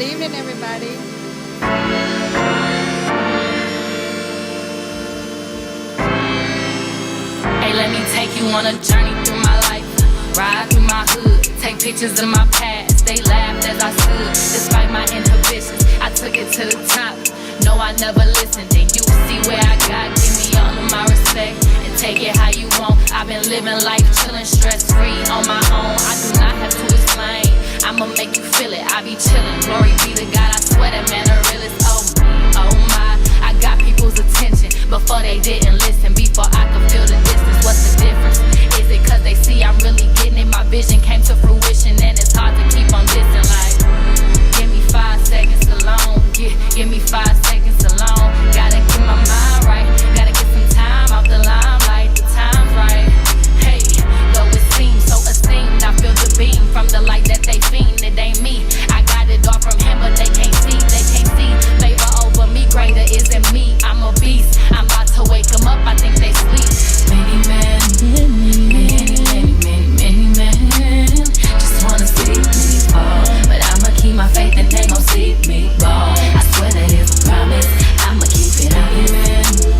Good evening, everybody. Hey, let me take you on a journey through my life. Ride through my hood, take pictures of my past. They laughed as I stood, despite my inhibitions. I took it to the top. No, I never listened. Then you see where I got. Give me all of my respect and take it how you want. I've been living life chilling, stress free on my own. I do not have to explain. I'ma make you feel it. I be chilling. Glory be to God. I swear that man, the realest. Oh me, oh my. I got people's attention before they didn't listen. Before I could feel the distance. What's the difference? Is it cause they see I'm really getting it? My vision came to fruition and it's hard to keep on dissing. Like, give me 5 seconds alone. Give me 5 seconds alone. Gotta get my mind right. Gotta get some time off the limelight. The time's right. Hey, though it seems so esteemed, I feel the beam from the light that they fiend. It ain't me. I got it all from him, but they can't see. They can't see. Favor over me, greater isn't me. I'm a beast. I'm about to wake them up. I think they sleep. Many men, many men just wanna see me fall, but I'ma keep my faith and they gon' see me fall. I swear that it's a promise. I'ma keep it up.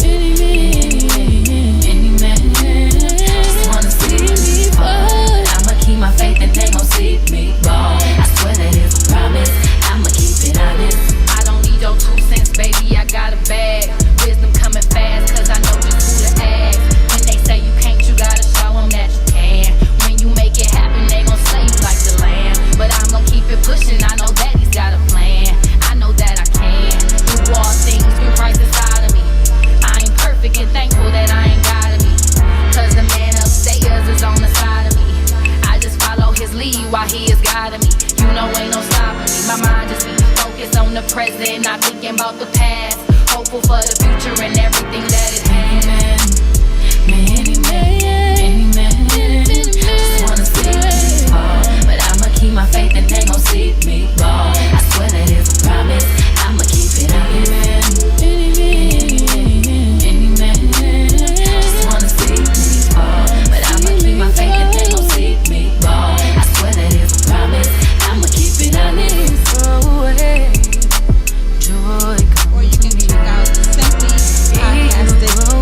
Many men just wanna see me fall, but I'ma keep my faith and they gon' see me fall. I swear that it's a promise. I'ma keep it honest. I don't need your 2 cents, baby. I got a bag. Wisdom coming fast, cause I know just who to ask. When they say you can't, you gotta show them that you can. When you make it happen, they gon' slay you like the lamb. But I'm gon' keep it pushing. I know that he's got a plan. I know that I can do all things through Christ inside of me. I ain't perfect and thankful that I ain't gotta be, cause the man upstairs is on the side of me. I just follow his lead while he is guiding me. You know ain't no stopping me. My mind just be focused on the present, not thinking about the past. Hopeful for the future and everything that it has. Many men just wanna see me fall, but I'ma keep my faith and they gon' see me fall. I swear that it's a promise. I'ma keep it up. Many men just wanna see me fall, but I'ma keep my faith and they gon' see me fall. I swear that it's a promise. I'ma keep it honest. Oh, hey. Joy comes. Or you can check out simplypodcasting.com.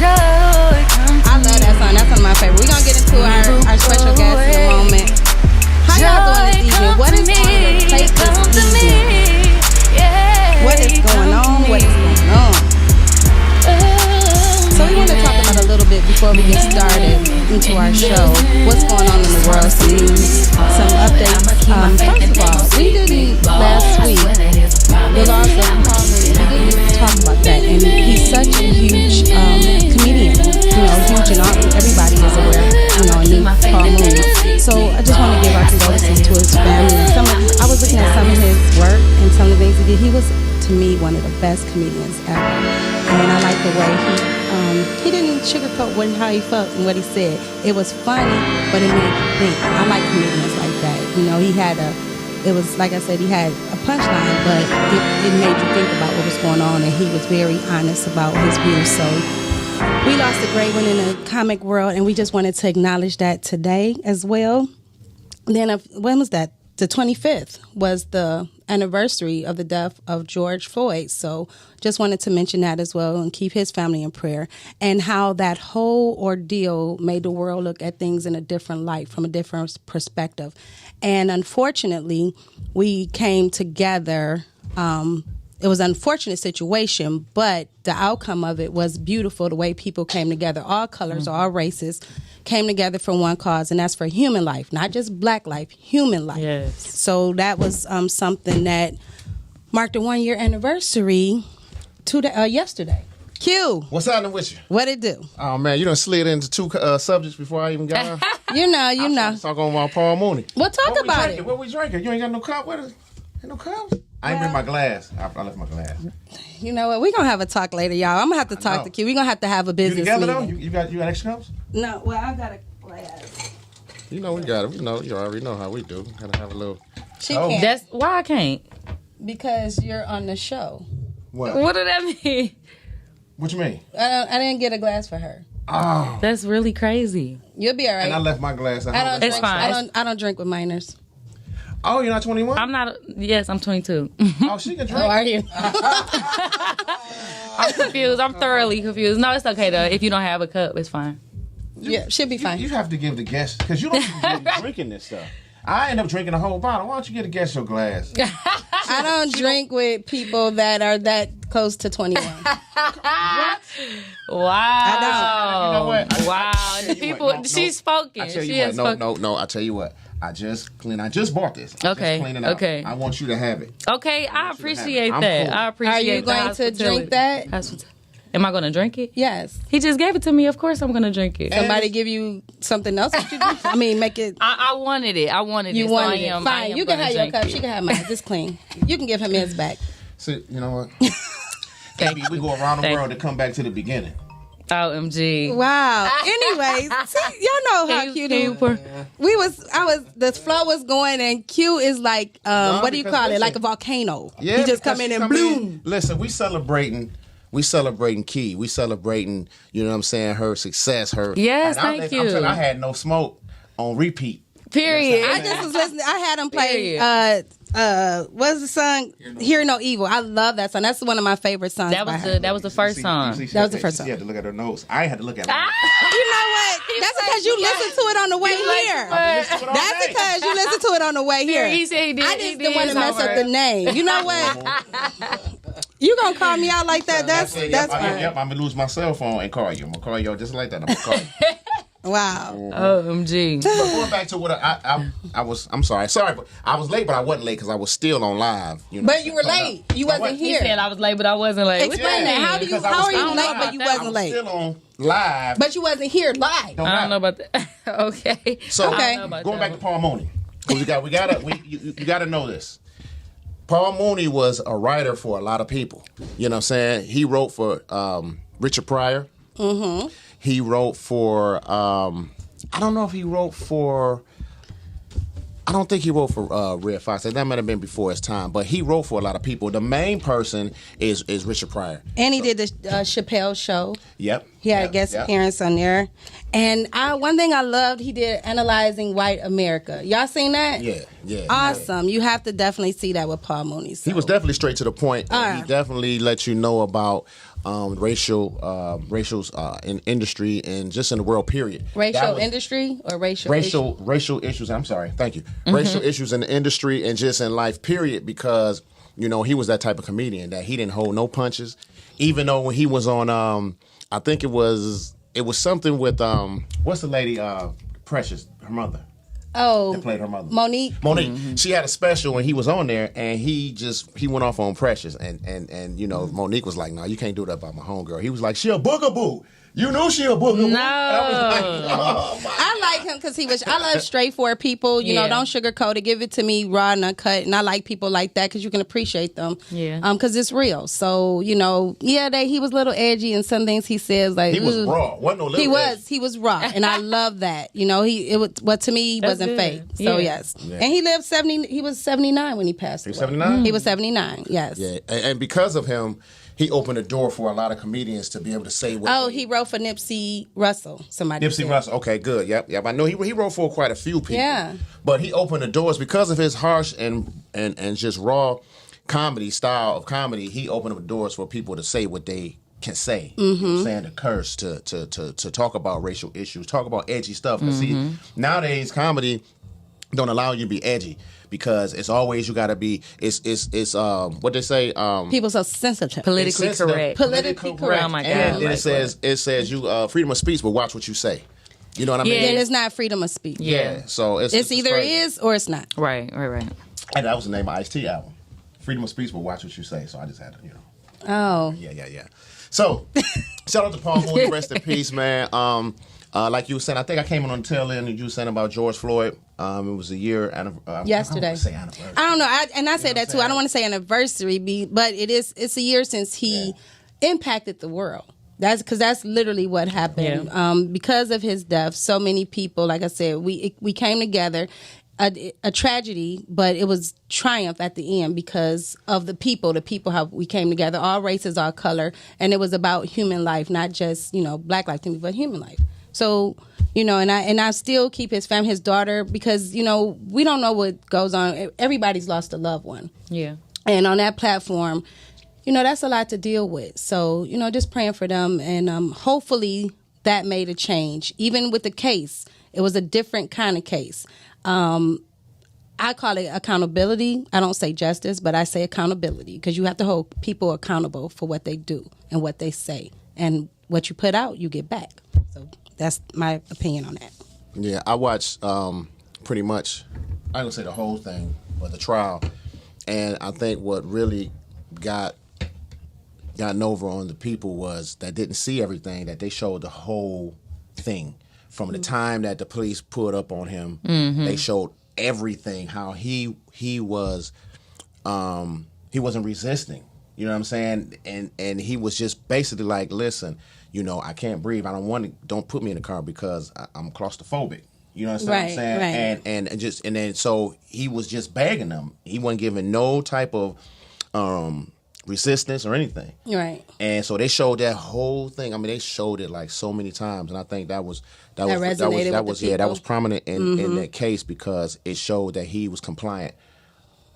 I love that song. That's one of my favorites. We're going to get into our special guest in a moment. How y'all doing this evening? What is on your plate this evening? What is going on? What is going on? So we want to talk about a little bit before we get started into our show. What's going on in the world? Some news, some updates. First of all, we did last week with our Paul Mooney. We didn't talk about that, and he's such a huge comedian. You know, huge, and everybody is aware. You know, knew Paul Mooney. So I just want to give our condolences to his family. And I was looking at some of his work and some of the things he did. He was, to me, one of the best comedians ever, and I like the way he didn't sugarcoat how he felt and what he said. It was funny, but it made you think. I like comedians like that. You know, it was like I said, he had a punchline, but it made you think about what was going on, and he was very honest about his views. So we lost a great one in the comic world, and we just wanted to acknowledge that today as well. Then, when was that? The 25th was the anniversary of the death of George Floyd. So just wanted to mention that as well and keep his family in prayer, and how that whole ordeal made the world look at things in a different light, from a different perspective. And unfortunately, we came together. It was an unfortunate situation, but the outcome of it was beautiful, the way people came together. All colors, all races came together for one cause, and that's for human life, not just black life, human life. Yes. So that was something that marked the 1-year anniversary yesterday. Q. What's happening with you? What it do? Oh, man, you done slid into 2 subjects before I even got on. You know. Talk about Paul Mooney. We'll talk about it. What we drinking? You ain't got no cup with us? Ain't no cups? I ain't bring my glass. I left my glass. You know what? We're going to have a talk later, y'all. I'm going to have to talk to Q. We're going to have a business together, meeting. Though? You got extra cups? No, well, I got a glass. You know we got it. You already know how we do. Got to have a little... She can't. That's why I can't. Because you're on the show. What? What did that mean? What you mean? I didn't get a glass for her. Oh. That's really crazy. You'll be all right. And I left my glass. It's fine. I don't drink with minors. Oh, you're not 21? I'm not. Yes, I'm 22. Oh, she can drink. Oh, are you? I'm confused. I'm thoroughly confused. No, it's okay though. If you don't have a cup, it's fine. Yeah, she'll be fine. You have to give the guests, because you don't be drinking this stuff. I end up drinking a whole bottle. Why don't you get a guest your glass? I don't drink with people that are that close to 21. Wow. I You know what? Wow. I The tell you people. what, no, She's spoken. I tell She you has what. spoken. No. I tell you what. I just bought this. Okay, Just cleaning out. okay. I want you to have it. Okay, I appreciate I'm that. cool. I appreciate. Are you the going to hospitality. drink that? Am I going to drink it? Yes. He just gave it to me. Of course, I'm going to drink it. Somebody give you something else that you do? I mean, make it. I wanted it. I wanted You it. wanted so I am, it. I Fine. am You can gonna have your drink cup. it. She can have mine. It's clean. You can give him his back. See, you know what? Maybe we go around the Thank world to come back to the beginning. OMG. Wow. Anyways, see, y'all know how cute he is. The flow was going, and Q is like, what do you because call it? listen, Like a volcano. Yeah, He just because come in she and come bloom. Listen, we celebrating Key. We celebrating, you know what I'm saying, her success, her. Yes, and thank I'm you. telling you, I had no smoke on repeat. Period. I just was listening. I had him play. Period. What's the song? Hear No Evil. I love that song. That's one of my favorite songs. That by was her. that was the first song. That was the first She song. had to look at her nose. I had to look at her. You know what? That's because you listened to it on the way here. That's because you listened to it on the way here. He said he did. I just didn't want to mess up the name. You know what? You gonna call me out like that? That's fine. Yep, I'm gonna lose my cell phone and call you. I'm gonna call you just like that. I'm gonna call you. Wow. OMG. But going back to what I was, I'm sorry, but I was late, but I wasn't late because I was still on live. You know, But you were late. You wasn't He here. said I was late, but I wasn't late. Explain that. How because how are I you was late still but you on- wasn't I was late? still on live. But you wasn't here live. Don't I don't know matter. about that. Okay. So Okay. I don't know about going that back to Paul Mooney, because you gotta know this. Paul Mooney was a writer for a lot of people. You know what I'm saying? He wrote for Richard Pryor. Mm-hmm. He wrote for I don't know if he wrote for. I don't think he wrote for Red Fox. That might have been before his time, but he wrote for a lot of people. The main person is Richard Pryor. And he did the Chappelle show. Yep. He had Yep, a guest yep. appearance on there. And one thing I loved, he did Analyzing White America. Y'all seen that? Yeah. Awesome. You have to definitely see that with Paul Mooney. So. He was definitely straight to the point. Ah. He definitely let you know about racials in industry and just in the world. Period. Racial That was- industry or racial issue? racial issues. I'm sorry. Thank you. Racial issues in the industry and just in life. Period. Because you know he was that type of comedian that he didn't hold no punches. Even though when he was on, I think it was something with what's the lady Precious, her mother. Oh, That played her mother. Monique. She had a special when he was on there, and he went off on Precious, and you know Monique was like, "No, you can't do that about my homegirl." He was like, "She a boogaboo. You know she a boogaboo." No. And I was like, "Oh my." I like him because I love straightforward people. You know, Yeah. don't sugarcoat it. Give it to me raw and uncut. And I like people like that because you can appreciate them. Yeah. Because it's real. So you know, he was a little edgy and some things he says like He was ooh. raw. Wasn't no little He was raw, and I love that. You know, to me he That's wasn't good. fake. So Yeah. yes, Yeah. and he lived 70. He was 79 when he passed. He was away. 79? He was 79. Yes. Yeah, and because of him, he opened the door for a lot of comedians to be able to say what. Oh, he wrote for Nipsey Russell. Somebody. Nipsey said. Russell. Okay, good. Yep. I know he wrote for quite a few people. Yeah. But he opened the doors because of his harsh and just raw comedy style of comedy. He opened up doors for people to say what they can say. You know what I'm saying, to curse, to talk about racial issues, talk about edgy stuff. 'Cause see, nowadays comedy don't allow you to be edgy because it's always you got to be. It's what they say. People so sensitive. Politically It's sensitive, correct. Politically correct. Oh my God. And Like it says you freedom of speech, but watch what you say. You know what I mean? Yeah. Then it's not freedom of speech. Yeah. So It's either crazy. is or it's not. Right. And that was the name of Ice-T album. Freedom of speech, but watch what you say. So I just had to, Oh. Yeah. So shout out to Paul Mooney, rest in peace, man. Like you were saying, I think I came in on the tail end and you were saying about George Floyd. It was a year Yesterday. I don't wanna say anniversary. I don't know. I said that too. I don't want to say anniversary, but it's a year since he impacted the world. That's literally what happened. Yeah. Because of his death, so many people, like I said, we came together. A tragedy, but it was triumph at the end because of the people how we came together, all races, all color, and it was about human life, not just Black life to me, but human life. So, you know, and I still keep his family, his daughter, because, you know, we don't know what goes on. Everybody's lost a loved one. Yeah. And on that platform, you know, that's a lot to deal with. So, you know, just praying for them. And hopefully that made a change. Even with the case, it was a different kind of case. I call it accountability. I don't say justice, but I say accountability, because you have to hold people accountable for what they do and what they say. And what you put out, you get back. So that's my opinion on that. Yeah, I watched pretty much, I ain't gonna say the whole thing, but the trial. And I think what really gotten over on the people was that didn't see everything, that they showed the whole thing. From the time that the police pulled up on him, they showed everything, how he was he wasn't resisting, you know what I'm saying, and he was just basically like, listen, you know, I can't breathe, don't put me in the car because I'm claustrophobic, you know what I'm saying, right. and then so he was just begging them. He wasn't giving no type of resistance or anything, right. And so they showed that whole thing. I mean, they showed it like so many times, and I think that was prominent in that case, because it showed that he was compliant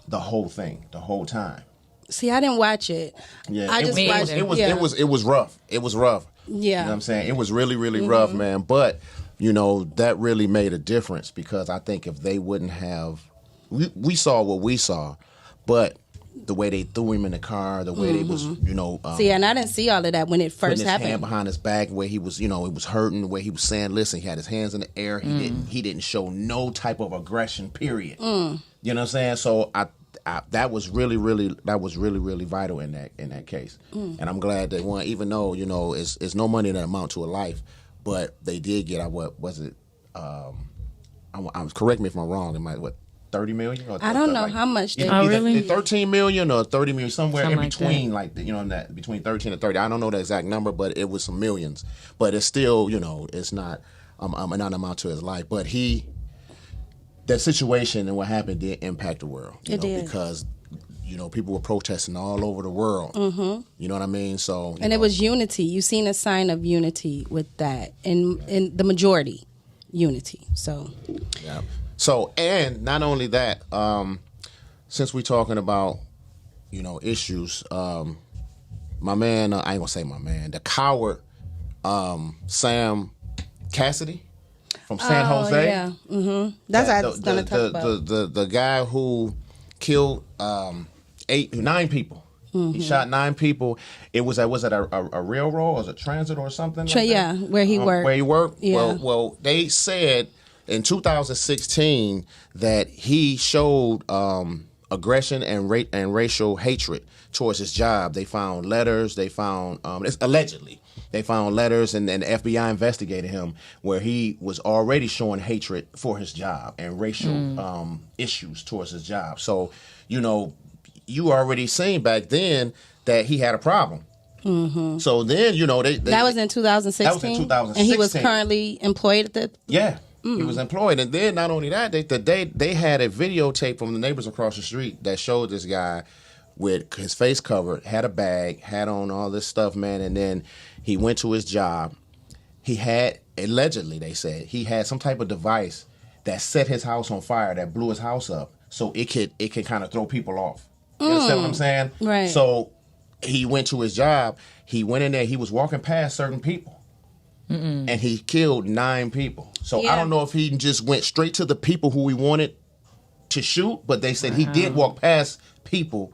the whole thing, the whole time. See, I didn't watch it. Yeah, I just watched it. It was rough. It was rough. Yeah, you know what I'm saying, it was really, really rough, man. But you know, that really made a difference, because I think if they wouldn't have, we saw what we saw, but the way they threw him in the car, the way they was, you know. See, and I didn't see all of that when it first happened. His hand behind his back, where he was, you know, it was hurting. The way he was saying, "Listen," he had his hands in the air. He didn't show no type of aggression. Period. You know what I'm saying? So that was really vital in that case. And I'm glad they won, even though, you know, it's no money that amount to a life, but they did get, what was it? Correct me if I'm wrong. It might, what, 30 million? Or I don't know how much they really? 13 million or 30 million, somewhere in between, like you know, that between 13 and 30. I don't know the exact number, but it was some millions. But it's still, you know, it's not not amount to his life. But that situation and what happened did impact the world. You know, did, because, you know, people were protesting all over the world. You know what I mean? So, and it was unity. You seen a sign of unity with that, in the majority, unity. So, yeah. So, and not only that, since we're talking about, you know, issues, my man, I ain't gonna say my man, the coward, Sam Cassidy from San Jose. Yeah, that's what I was gonna talk about. The guy who killed 9 people. He shot 9 people. It was at a railroad, or was it transit or something? Like yeah, that? Where he worked. Where he worked. Yeah. Well, they said in 2016 that he showed aggression and racial hatred towards his job. They found letters. They found allegedly they found letters, and the FBI investigated him, where he was already showing hatred for his job and racial issues towards his job. So, you know, you already seen back then that he had a problem. So then, you know, that was in 2016. That was in 2016, and he was currently employed at the. Yeah. He was employed, and then not only that, they had a videotape from the neighbors across the street that showed this guy with his face covered, had a bag, had on all this stuff, man, and then he went to his job. He had, allegedly, they said, he had some type of device that set his house on fire, that blew his house up, so it could kind of throw people off. You understand what I'm saying? Right. So he went to his job. He went in there. He was walking past certain people. And he killed 9 people. So I don't know if he just went straight to the people who he wanted to shoot, but they said he did walk past people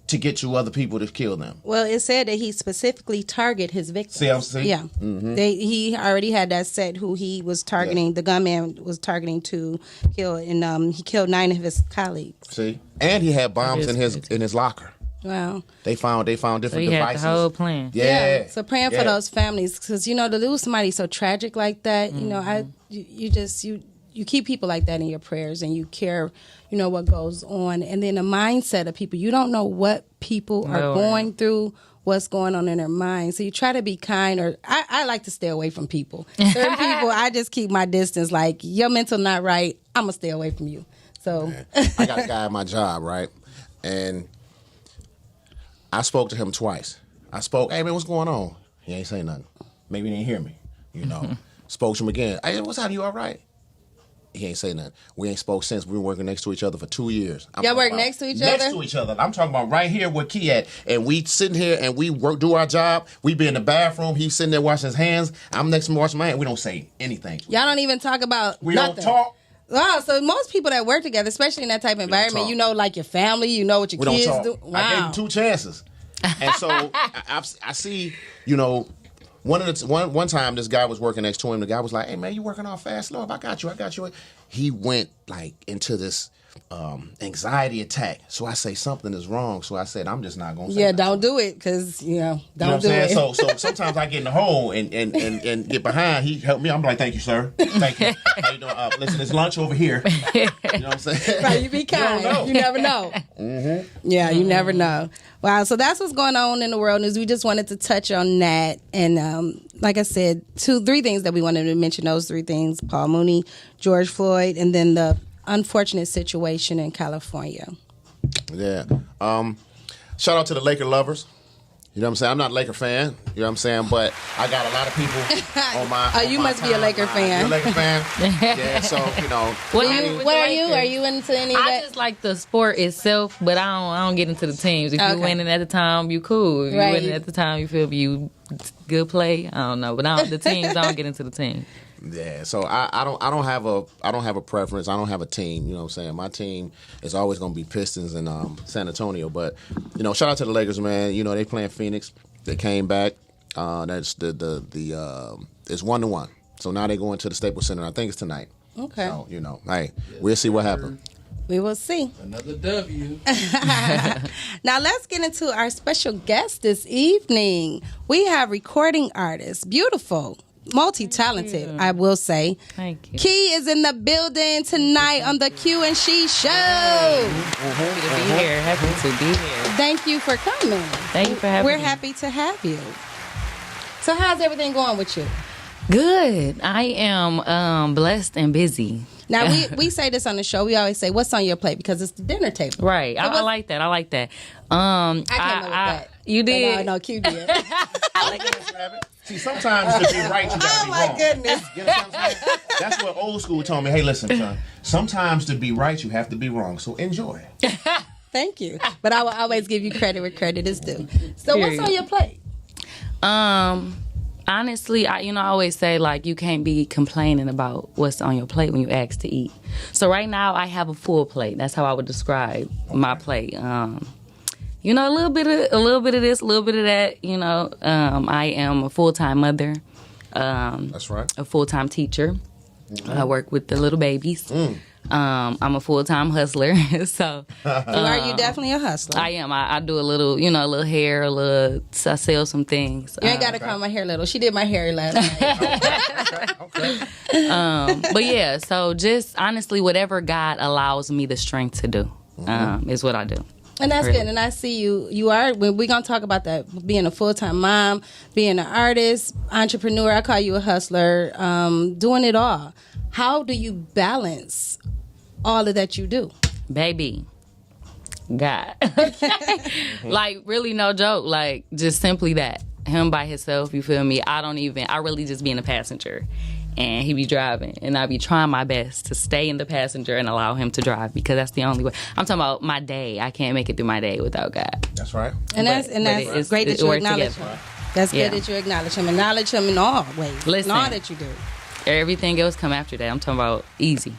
to get to other people to kill them. Well, it said that he specifically targeted his victims. See? Yeah. He already had that set who he was targeting. Yeah. The gunman was targeting to kill, and he killed 9 of his colleagues. See? And he had bombs in his locker. Wow. They found different so he devices. Had the whole plan. Yeah. So praying for those families, because, you know, to lose somebody so tragic like that, you know, you keep people like that in your prayers, and you care, you know, what goes on. And then the mindset of people, you don't know what people are going through, what's going on in their minds. So you try to be kind, or I like to stay away from people. Certain people, I just keep my distance. Like, your mental not right, I'm going to stay away from you. So I got a guy at my job, right? And I spoke to him twice. Hey man, what's going on? He ain't say nothing. Maybe he didn't hear me, you know. Spoke to him again. Hey, what's happening? You all right? He ain't say nothing. We ain't spoke since. We've been working next to each other for 2 years. Y'all work next to each other? Next to each other. I'm talking about right here where Key at. And we sitting here and we do our job. We be in the bathroom. He's sitting there washing his hands. I'm next to him washing my hands. We don't say anything. Y'all don't even talk about We nothing. don't talk. Wow, so most people that work together, especially in that type of environment, talk. you know, like your family, you know what your We don't kids talk. do. Wow. I gave him 2 chances. And so I see, you know, one time this guy was working next to him. The guy was like, "Hey man, you working all fast, Lord? I got you." He went like into this anxiety attack. So I say something is wrong. So I said, I'm just not gonna say Yeah, nothing. don't do it because don't You know what I'm do saying? it. So sometimes I get in the hole and get behind. He helped me. I'm like, thank you, sir. Thank you. How you doing? Listen, it's lunch over here. You know what I'm saying? Right, you be kind. don't know. You never know. Yeah, you never know. Wow, so that's what's going on in the world news. We just wanted to touch on that. And like I said, 3 things that we wanted to mention, those 3 things, Paul Mooney, George Floyd, and then the unfortunate situation in California. Yeah. Shout out to the Laker lovers. You know what I'm saying? I'm not a Laker fan. You know what I'm saying? But I got a lot of people on my. Oh, you must be a Laker fan. You a Laker fan? Yeah. So you know. What What are you? Are you into any of I that? just like the sport itself, but I don't get into the teams. If Okay. you winning at the time, you cool. If Right. you winning at the time, you feel you good play. I don't know, but the teams, I don't get into the team. Yeah, so I don't have a preference. I don't have a team. You know what I'm saying? My team is always going to be Pistons and San Antonio. But you know, shout out to the Lakers, man. You know they playing Phoenix. They came back. That's it's 1-1. So now they going to the Staples Center. I think it's tonight. Okay. So you know, hey, we'll see what happens. We will see. Another W. Now let's get into our special guest this evening. We have recording artist, beautiful, multi-talented, I will say. Thank you. Key is in the building tonight on the Q and She Show. Happy to be here. Happy to be here. Thank you for coming. Thank you for having We're me. happy to have you. So how's everything going with you? Good. I am blessed and busy. Now we say this on the show. We always say, "What's on your plate?" Because it's the dinner table. Right. So I like that. I like that. I came up with that. You did? No, Q did. See, sometimes to be right, you gotta be my wrong. goodness. You know what I'm saying? That's what old school told me. Hey, listen, son. Sometimes to be right, you have to be wrong. So enjoy. Thank you. But I will always give you credit where credit is due. So Period. what's on your plate? Honestly, I always say, like, you can't be complaining about what's on your plate when you ask to eat. So right now, I have a full plate. That's how I would describe my plate. You know, a little bit of this, a little bit of that. You know, I am a full-time mother. That's right. A full-time teacher. I work with the little babies. I'm a full-time hustler. So Are you definitely a hustler? I am. I do a little, a little hair, I sell some things. You ain't got to comb my hair little. She did my hair last night. Okay. But yeah, so just honestly, whatever God allows me the strength to do is what I do. And that's Really? good. And I see you are, when we're going to talk about that, being a full-time mom, being an artist, entrepreneur, I call you a hustler, doing it all. How do you balance all of that you do? Baby, God. Like, really no joke. Like, just simply that. Him by himself, you feel me? I really just be in the passenger. And he be driving. And I be trying my best to stay in the passenger and allow him to drive because that's the only way. I'm talking about my day. I can't make it through my day without God. That's right. And that's great that you works acknowledge together. him. That's Yeah. good that you acknowledge him. Acknowledge him in all ways. Listen. In all that you do. Everything else come after that. I'm talking about easy.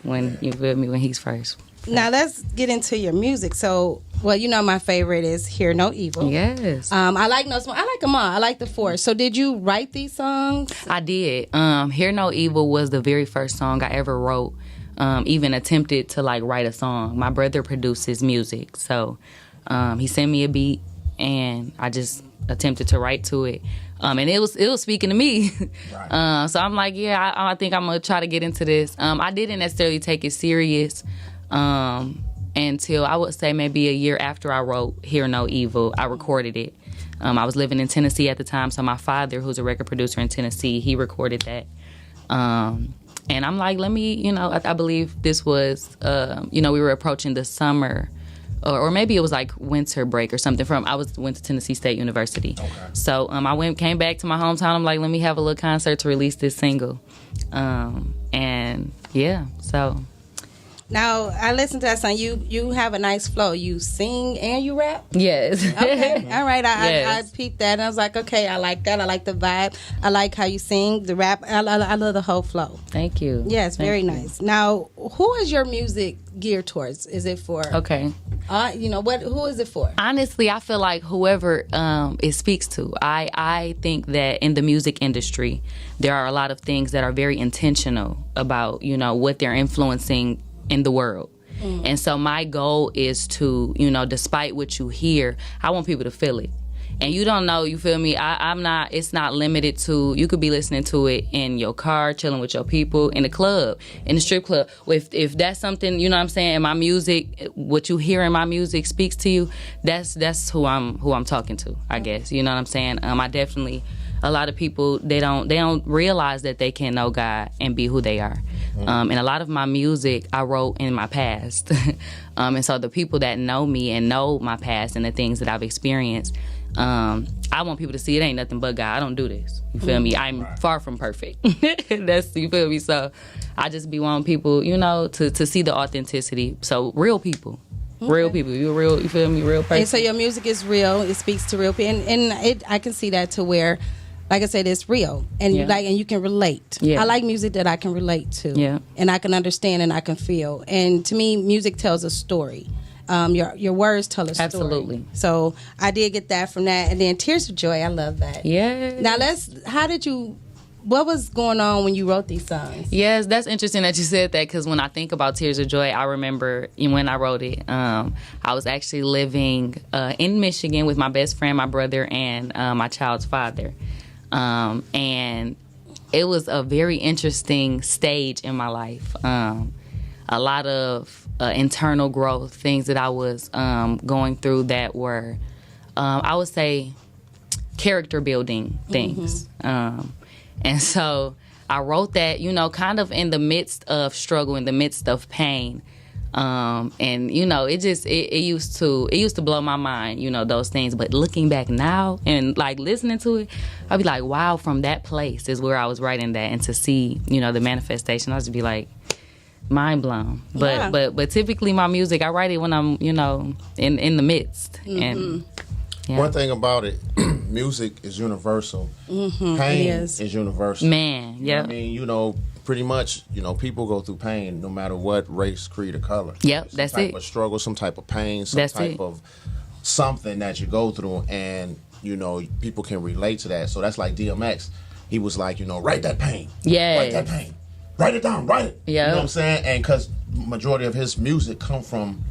When you feel me, when he's first. Now let's get into your music. So, well, my favorite is Hear No Evil. Yes. I like No Smoke. I like them all. I like the 4. So did you write these songs? I did. Hear No Evil was the very first song I ever wrote, even attempted to write a song. My brother produces music, so he sent me a beat and I just attempted to write to it. And it was speaking to me. Right. So I'm like, yeah, I think I'm gonna try to get into this. I didn't necessarily take it serious until I would say maybe a year after I wrote Hear No Evil. I recorded it. I was living in Tennessee at the time, so my father, who's a record producer in Tennessee, he recorded that. And I'm like, let me, I believe this was, we were approaching the summer or maybe it was like winter break or something. Went to Tennessee State University. Okay. So came back to my hometown. I'm like, let me have a little concert to release this single, and yeah, so. Now, I listened to that song. You have a nice flow. You sing and you rap? Yes. Okay. All right. Yes. I peeped that and I was like, okay, I like that. I like the vibe. I like how you sing, the rap. I love the whole flow. Thank you. Yes, Thank very you. nice. Now, who is your music geared towards? Is it for, Okay. Who is it for? Honestly, I feel like whoever it speaks to. I think that in the music industry, there are a lot of things that are very intentional about, what they're influencing in the world. And so my goal is to, despite what you hear, I want people to feel it. And you don't know, you feel me? It's not limited to, you could be listening to it in your car, chilling with your people, in the club, in the strip club. If that's something, you know what I'm saying, and my music, what you hear in my music speaks to you, that's who I'm talking to, I guess. You know what I'm saying? I definitely, a lot of people, they don't realize that they can know God and be who they are. And a lot of my music I wrote in my past. And so the people that know me and know my past and the things that I've experienced, I want people to see it ain't nothing but God. I don't do this. You feel me? I'm far from perfect. You feel me? So I just be wanting people, to see the authenticity. So real people. Real people. You're real, you feel me? Real person. And so your music is real. It speaks to real people. And I can see that to where, like I said, it's real, and and you can relate. Yeah. I like music that I can relate to, and I can understand and I can feel. And to me, music tells a story. Your words tell a story. Absolutely. So I did get that from that, and then Tears of Joy. I love that. Yeah. Now what was going on when you wrote these songs? Yes, that's interesting that you said that, because when I think about Tears of Joy, I remember when I wrote it, I was actually living in Michigan with my best friend, my brother, and my child's father. And it was a very interesting stage in my life. A lot of internal growth, things that I was going through that were, I would say, character building things. And so I wrote that, kind of in the midst of struggle, in the midst of pain. And it used to blow my mind, those things. But looking back now and like listening to it, I'd be like, wow, from that place is where I was writing that, and to see, the manifestation, I was just be like, mind blown. But typically my music, I write it when I'm, in the midst. And one thing about it, music is universal. Pain is universal. Man, yeah. I mean, pretty much, people go through pain no matter what race, creed, or color. Yep, that's it. Some type of struggle, some type of pain, some type of something that you go through, and, people can relate to that. So that's like DMX. He was like, write that pain. Yeah. Write that pain. Write it down, write it. Yeah. You know what I'm saying? And because majority of his music come from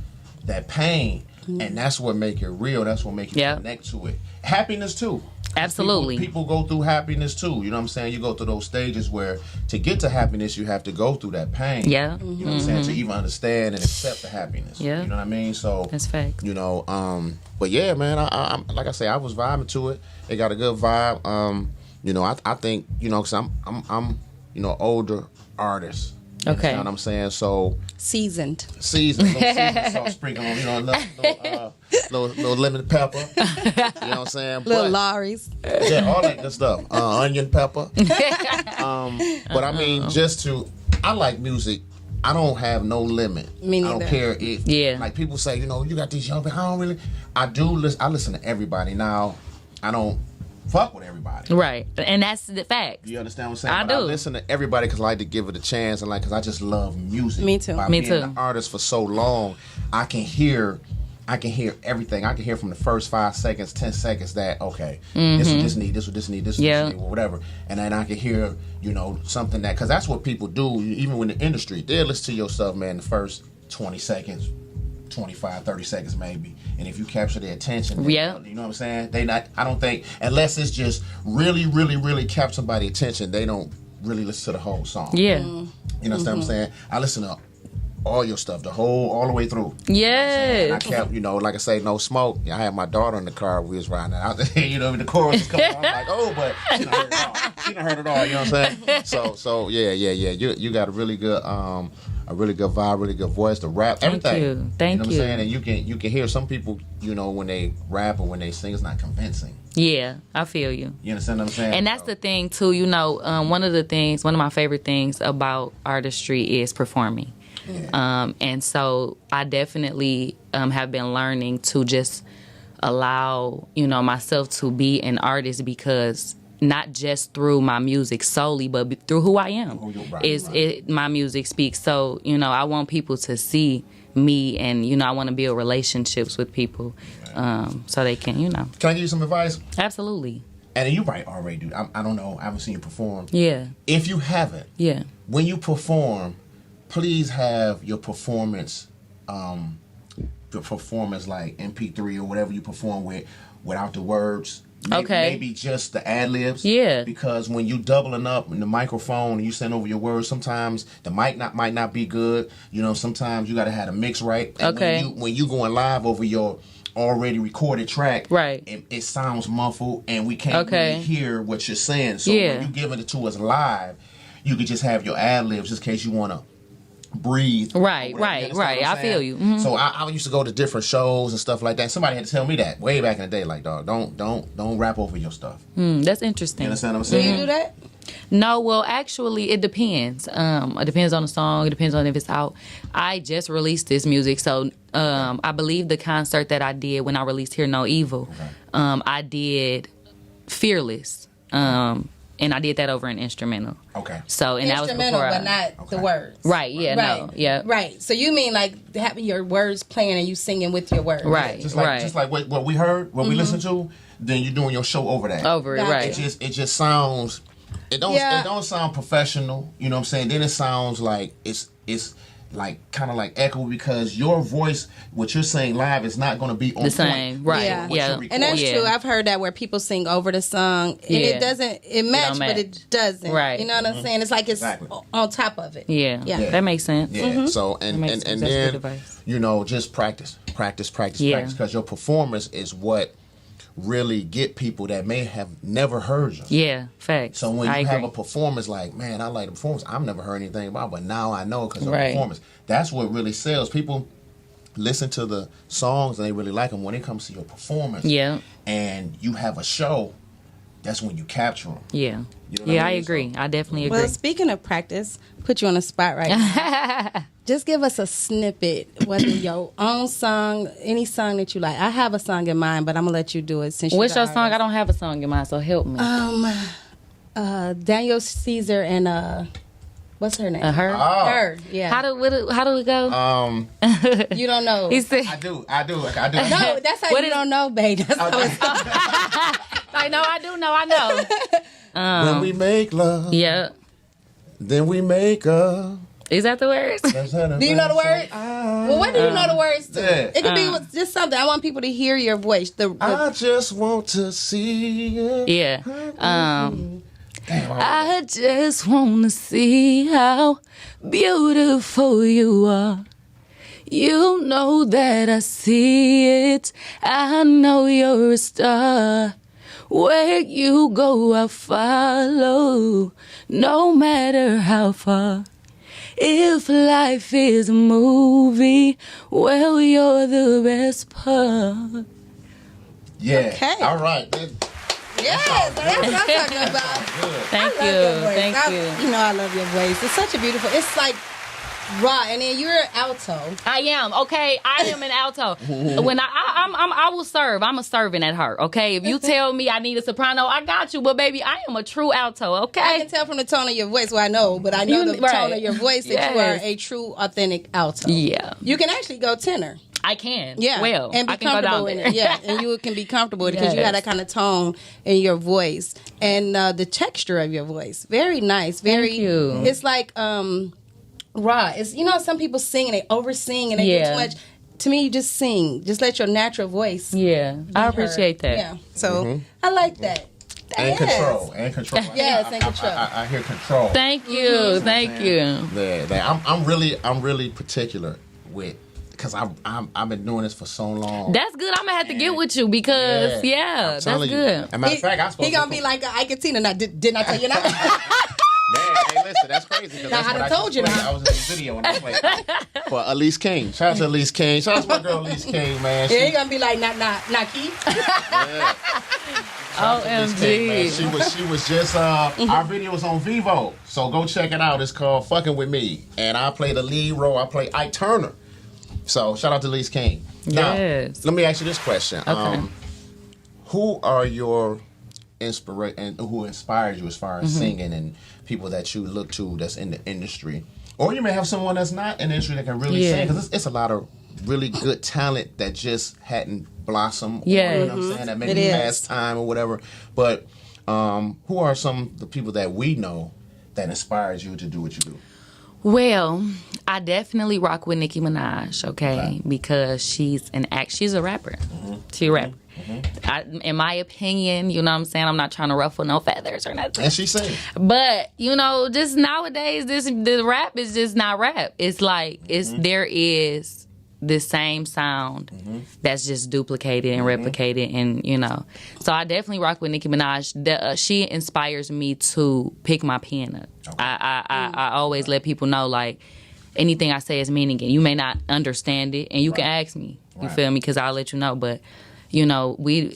that pain, and that's what make it real. That's what make you connect to it. Happiness, too. Absolutely. People go through happiness too. You know what I'm saying? You go through those stages where to get to happiness, you have to go through that pain. Yeah. You know what I'm saying? To even understand and accept the happiness. Yeah. You know what I mean? So that's facts. But yeah, man, I like I say, I was vibing to it. It got a good vibe. I think, because I'm older artist. Okay. You know what I'm saying? So Seasoned salt sprinkle on, a little lemon pepper. You know what I'm saying? Little Lawry's. Yeah, all that good stuff. Onion pepper. But I mean, I like music. I don't have no limit. Me neither. I don't care if, like people say, you got these young people. I listen to everybody. Now, I don't fuck with everybody. Right. And that's the fact. You understand what I'm saying? I do. I listen to everybody because I like to give it a chance, and because I just love music. Me too. By being an artist for so long, I can hear everything. I can hear from the first 5 seconds, 10 seconds that, okay, this what this need, this what this need, this what this need, or whatever. And then I can hear, something that, because that's what people do, even when the industry, they'll listen to your stuff, man, the first 20 seconds, 25, 30 seconds maybe. And if you capture their attention, you know what I'm saying? I don't think, unless it's just really, really, really capture somebody's attention, they don't really listen to the whole song. Yeah. You know what I'm saying? I listen to all your stuff, all the way through. Yes. And I kept, like I say, no smoke. I had my daughter in the car. We was riding out there. The chorus was coming on. I'm like, oh, but she done heard it all. You know what I'm saying? So yeah. You got a really good really good vibe, really good voice, the rap, everything. you. Thank know what you. I'm saying? And you can hear some people, when they rap or when they sing, it's not convincing. Yeah, I feel you. You understand what I'm saying? And that's the thing too. One of my favorite things about artistry is performing. Yeah. And so I definitely have been learning to just allow myself to be an artist, because not just through my music solely, but through who I am. My music speaks. So, I want people to see me, and, I want to build relationships with people, so they can, Can I give you some advice? Absolutely. And you might already do. I don't know. I haven't seen you perform. Yeah. If you haven't, Yeah. when you perform, please have your performance like MP3 or whatever you perform with, without the words. Maybe just the ad libs. Yeah. Because when you doubling up in the microphone and you send over your words, sometimes the mic might not be good. Sometimes you got to have a mix right. And when you going live over your already recorded track, right, it sounds muffled and we can't really hear what you're saying. So when you giving it to us live, you could just have your ad libs just in case you want to breathe. Right. I feel you. Mm-hmm. So I used to go to different shows and stuff like that. Somebody had to tell me that way back in the day, like, dog, don't rap over your stuff. That's interesting. You understand what I'm saying? Do you do that? No, well, actually, it depends. It depends on the song. It depends on if it's out. I just released this music, so I believe the concert that I did when I released Hear No Evil, I did Fearless, and I did that over an instrumental. Okay. So, and that was Instrumental, before but not the words. Right. Yeah. Right. No. Yeah. Right. So you mean like having your words playing and you singing with your words? Right. Just like what we heard, what we listened to, then you're doing your show over that. Over it. Gotcha. Right. It just sounds. It don't sound professional. You know what I'm saying? Then it sounds like it's like kind of like echo, because your voice, what you're saying live, is not going to be on the same. point. Right. Yeah. And that's true. I've heard that where people sing over the song and it matches, but it doesn't. Right. You know what I'm saying? It's like it's on top of it. Yeah. That makes sense. Yeah. So and then just practice, because your performance is what really get people that may have never heard you. Yeah, facts. So when you have a performance like, man, I like the performance, I've never heard anything about, but now I know because of the performance. That's what really sells. People listen to the songs and they really like them when it comes to your performance. Yeah. And you have a show, that's when you capture them. Yeah. You know what I mean? agree. I definitely agree. Well, speaking of practice, put you on the spot right now. Just give us a snippet, whether your own song, any song that you like. I have a song in mind, but I'm gonna let you do it since. What's your song? I don't have a song in mind, so help me. Daniel Caesar and what's her name? Her. Oh. Her. Yeah. How do it go? You don't know. He said, I do. No, that's how you don't know, babe. That's how it's like, no, I do know. I know. When we make love, Yeah. then we make up. Is that the words? Do you know the words? Well, what do you know the words to? Yeah. It could be just something. I want people to hear your voice. I just want to see it. Yeah. I just want to see how beautiful you are. You know that I see it. I know you're a star. Where you go, I follow, no matter how far. If life is a movie, well, you're the best part. Yeah. Okay. All right. Yes, that's what I'm talking about. Thank I love your voice. Thank you. You know I love your voice. It's such a beautiful. It's like raw, and then you're an alto. I am, okay? I am an alto. When I will serve. I'm a servant at heart, okay? If you tell me I need a soprano, I got you. But, baby, I am a true alto, okay? I can tell from the tone of your voice. Well, I know, but I know the tone of your voice that you are a true, authentic alto. Yeah. You can actually go tenor. I can. Yeah. Well, and be I can go comfortable down in there. it. Yeah, and you can be comfortable because you have that kind of tone in your voice. And the texture of your voice. Very nice. Very. Thank you. It's like raw. It's, some people sing and they over sing and they do too much. To me, you just sing. Just let your natural voice. Yeah. I heard. appreciate that. Yeah. So I like that. And control. Yes, and control. I hear control. Thank you. Thank you. Yeah. I'm really particular with, because I've been doing this for so long. That's good. I'm gonna have to get with you because that's good. As a matter of fact, I'm supposed He gonna be like Ike and Tina. Now, didn't I tell you not? Man, hey, listen, that's crazy. Because that's I what done told you now. I was in the video and I played for Elise King. Shout out to Elise King. Shout out to my girl Elise King, man. Yeah, you gonna be like, not Keith. Yeah. OMG. She was just our video was on Vivo, so go check it out. It's called "Fucking with Me," and I play the lead role. I play Ike Turner. So shout out to Elise King. Now, Yes. let me ask you this question. Okay. Who are your and who inspires you as far as singing and people that you look to that's in the industry? Or you may have someone that's not in the industry that can really sing, because it's a lot of really good talent that just hadn't blossomed. Yeah. Or, you know what I'm saying? That maybe past time or whatever. But who are some of the people that we know that inspires you to do what you do? Well, I definitely rock with Nicki Minaj, okay? Because she's a rapper. She's a rapper. In my opinion, you know what I'm saying? I'm not trying to ruffle no feathers or nothing. And she sings. But, you know, just nowadays, the rap is just not rap. It's like, there is the same sound that's just duplicated and replicated, and, you know. So I definitely rock with Nicki Minaj. She inspires me to pick my pen up. Okay. I always let people know, like, anything I say is meaning it. You may not understand it, and you can ask me. You feel me? Because I'll let you know. But, you know, we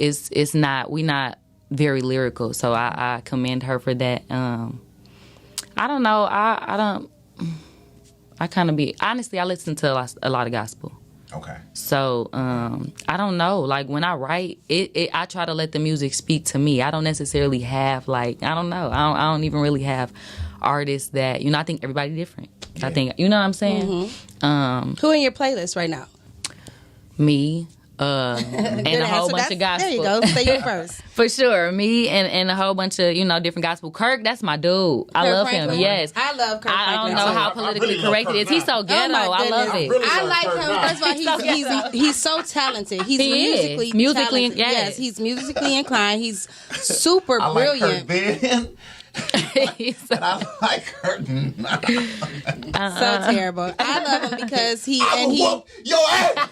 not very lyrical, so I commend her for that. I don't know. I kind of honestly, I listen to a lot of gospel. Okay. So, I don't know. Like, when I write, I try to let the music speak to me. I don't necessarily have, like, I don't know. I don't even really have artists that, you know, I think everybody different. Yeah. I think, you know what I'm saying? Who in your playlist right now? Me. And a whole bunch of gospel. There you go. Say you first. For sure. Me and a whole bunch of, you know, different gospel. Kirk, that's my dude. I love Franklin? him. Yes. I love Kirk I don't Franklin. know how I politically really love correct it Kirk is. He's so ghetto. Oh, my I love goodness. it. Really I love like Kirk him. Franklin. First of all, he's so talented. He's He is. musically Musically, talented. yes. He's musically inclined. He's super I like brilliant. Kirk then. And I like her now. So terrible. I love him because he Whoop your ass.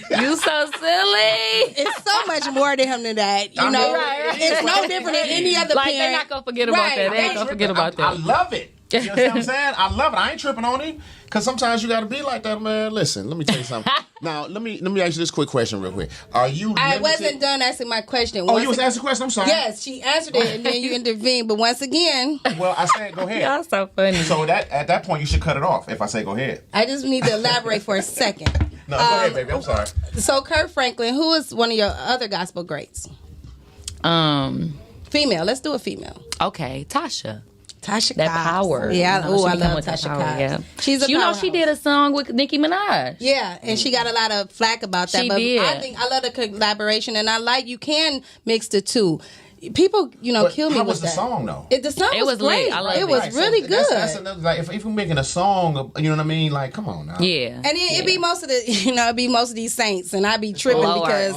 You so silly. it's so much more to him than that. You I know, know, right. it's no different than any other Like, parent. they're not going to forget about that. They ain't going to forget about I that. love it. You know what I'm saying? I love it. I ain't tripping on him, because sometimes you got to be like that, man. Listen, let me tell you something. Now, let me ask you this quick question real quick. Are you I limited? wasn't done asking my question. Oh, you was asking a question? I'm sorry. Yes, she answered it and then you intervened. But once again, Well, I said go ahead. Y'all so funny. So at that point, you should cut it off if I say go ahead. I just need to elaborate for a second. No, go ahead, baby. I'm sorry. So, Kirk Franklin, who is one of your other gospel greats? Female. Let's do a female. Okay, Tasha. Tasha That Cobbs. power. Yeah, You know, she I come love with that Tasha power, Cobbs. yeah. She's a You know, powerhouse. she did a song with Nicki Minaj. Yeah, and she got a lot of flack about that. She but did. I love the collaboration, and I like you can mix the two. People, you know, But kill me how with was the that. song though? The song It was great. lit. I loved it it. was Right, so really good. That's another, like if we're making a song, you know what I mean? Like, come on now. Yeah. And it be most of the, it be most of these saints, and I be tripping Lord. because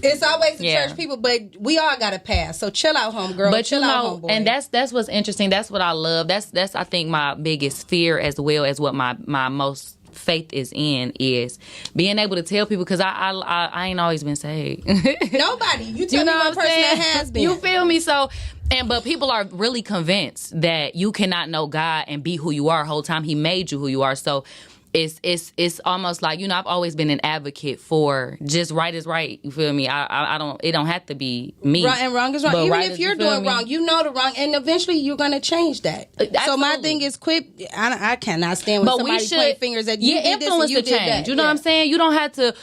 it's always the Yeah. church people. But we all got to pass. So chill out, homegirl. But chill you out, know, homeboy. and that's what's interesting. That's what I love. That's I think my biggest fear, as well as what my most faith is in, is being able to tell people, because I ain't always been saved. Nobody. You tell You know me what one I'm person saying? that has been. You feel me? So, but people are really convinced that you cannot know God and be who you are the whole time He made you who you are. So it's almost like, you know, I've always been an advocate for just right is right. You feel me? I don't. It don't have to be me. Right and wrong is wrong. But Even right if is- you're you feel doing me? wrong, you know the wrong, and eventually you're gonna change that. So my Absolutely. thing is, quit. I cannot stand when But somebody we should point fingers at you. Yeah, did this and influence you the did change. that. You know Yeah. what I'm saying? You don't have to.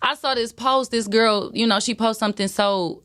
I saw this post. This girl, you know, she posted something so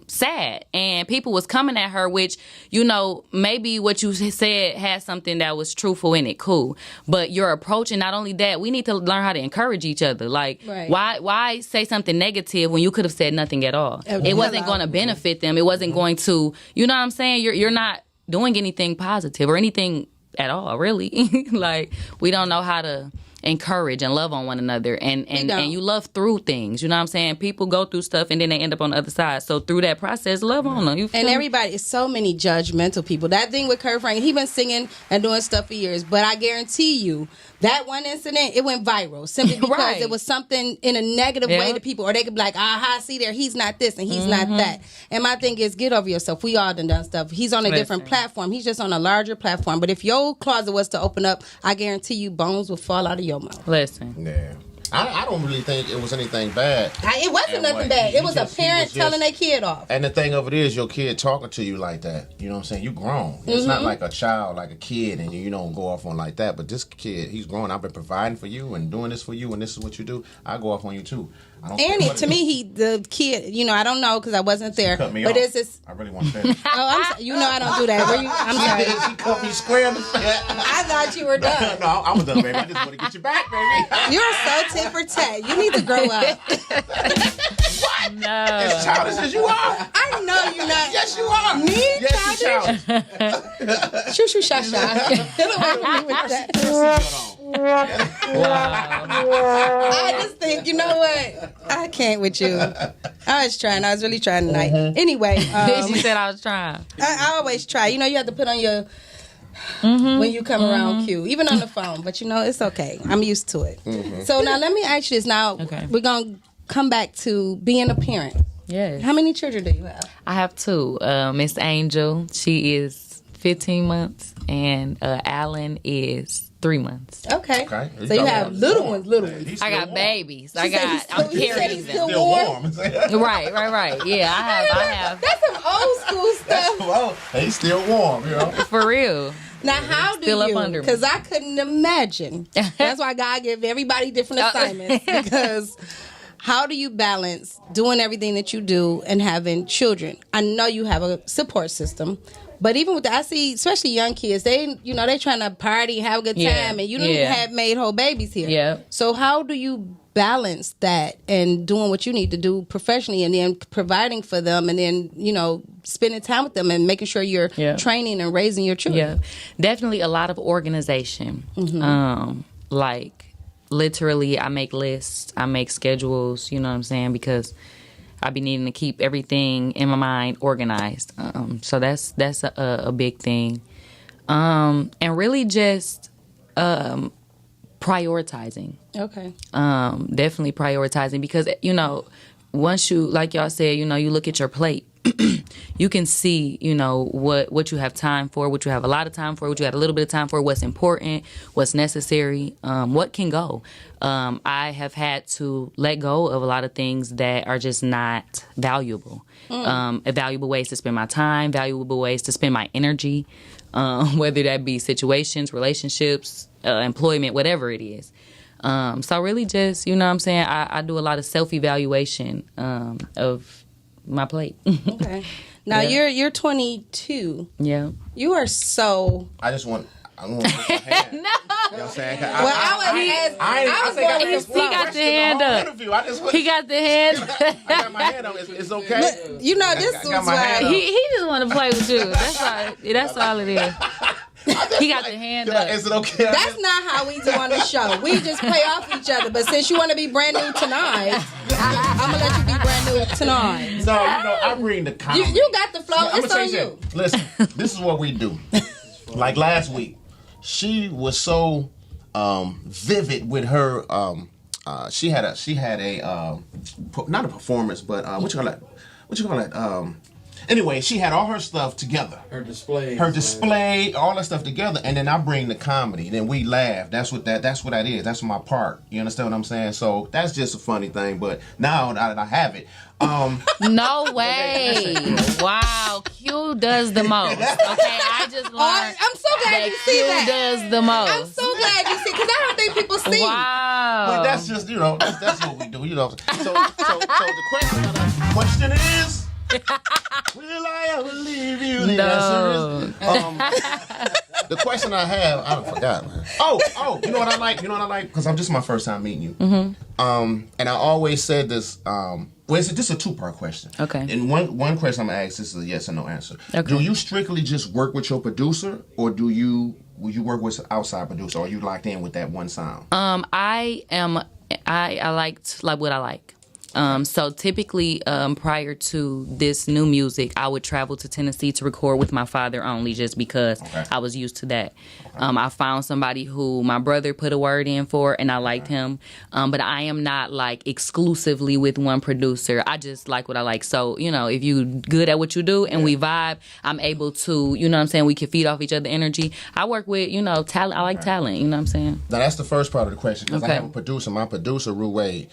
sad, and people was coming at her. Which, you know, maybe what you said had something that was truthful in it. Cool, but your approach, and not only that, we need to learn how to encourage each other. Like, Right. why say something negative when you could have said nothing at all? It wasn't going to benefit them. It wasn't going to. You know what I'm saying? You're not doing anything positive or anything at all, really. Like, we don't know how to encourage and love on one another, and you love through things. You know what I'm saying? People go through stuff and then they end up on the other side. So through that process, love on them. And everybody, it's so many judgmental people. That thing with Kurt Franklin, he been singing and doing stuff for years, but I guarantee you that one incident, it went viral simply because it was something in a negative way to people, or they could be like, aha, see there, he's not this and he's not that. And my thing is, get over yourself. We all done stuff. He's on a different platform. He's just on a larger platform. But if your closet was to open up, I guarantee you bones will fall out of your mouth. Listen. Yeah. I don't really think it was anything bad. It wasn't nothing bad. It was a parent telling their kid off. And the thing of it is, your kid talking to you like that. You know what I'm saying? You grown. It's not like a child, like a kid, and you don't go off on like that. But this kid, he's grown. I've been providing for you and doing this for you, and this is what you do. I go off on you too. To me, the kid, I don't know because I wasn't there. Cut me but off. It's this. I really want to finish. I'm sorry. I don't do that. I'm sorry. She cut me square in the face. I thought you were done. No, I was done, baby. I just want to get you back, baby. You're so tit for tat. You need to grow up. What? No. As childish as you are. I know you're not. Yes, you are. Me? Yes, you childish. Shoo, shoo, sha, sha. Get away from me with that. I just think, you know what? I can't with you. I was trying. I was really trying tonight. Anyway. She said I was trying. I always try. You have to put on your... when you come around Q, even on the phone. But it's okay. I'm used to it. So now let me ask you this. Now we're going to come back to being a parent. Yes. How many children do you have? I have 2. Miss Angel, she is 15 months, and Alan is 3 months. Okay. So you have little ones. I got babies. I'm He said he's still warm. Right. Yeah, I have. That's some old school stuff. He's still warm, For real. Now, how do Still up you? under me. Because I couldn't imagine. That's why God give everybody different assignments. Because how do you balance doing everything that you do and having children? I know you have a support system. But even with that, I see, especially young kids, they trying to party, have a good time, and you don't even have made whole babies here. Yeah. So how do you balance that and doing what you need to do professionally, and then providing for them, and then spending time with them and making sure you're training and raising your children? Yeah, definitely a lot of organization. Like literally, I make lists, I make schedules. You know what I'm saying? Because I be needing to keep everything in my mind organized. So that's a big thing. And really just prioritizing. Okay. Definitely prioritizing because, once you, like y'all said, you look at your plate, you can see, what you have time for, what you have a lot of time for, what you have a little bit of time for, what's important, what's necessary, what can go. I have had to let go of a lot of things that are just not valuable. Valuable ways to spend my time, valuable ways to spend my energy, whether that be situations, relationships, employment, whatever it is. So really just, I do a lot of self-evaluation of my plate. Okay. Now you're 22. Yeah. You are so... I want to put my hand. No. You know what I'm saying? He got the hand up. He got the hand. I got my hand up. It's okay. But, this was why... He just want to play with you. That's all it is. He got the hand up. Is it okay? That's not how we do on the show. We just play off each other. But since you want to be brand new tonight, I'm going to let you be brand new tonight. No, I bring the comedy. You got the flow. It's on you. Listen, this is what we do. Like last week, she was so vivid with her. She had a not a performance, but what you call it? Anyway, she had all her stuff together. Her display, all that stuff together, and then I bring the comedy. Then we laugh. That's what that is. That's my part. You understand what I'm saying? So that's just a funny thing. But now that I have it, no way! Wow, Q does the most. Okay, I just learned. I'm so glad you see Q that. does the most. I'm so glad you see, because I don't think people see. Wow. But that's just that's what we do. So the question is. Will I ever leave you? The No. The question I have, I forgot, man. Oh, you know what I like? Because this is my first time meeting you. And I always said this. This is a 2-part question. Okay. And one question I'm gonna ask, this is a yes or no answer. Okay. Do you strictly just work with your producer, or do you Will you work with outside producer, or are you locked in with that one sound? I like what I like. So typically, prior to this new music, I would travel to Tennessee to record with my father only, just because I was used to that. I found somebody who my brother put a word in for, and I liked him. But I am not like exclusively with one producer. I just like what I like. So, you know, if you good at what you do and we vibe, I'm able to, you know what I'm saying, we can feed off each other energy. I work with, you know, talent. I like talent, you know what I'm saying? Now, that's the first part of the question, because I have a producer. My producer, Ruwade,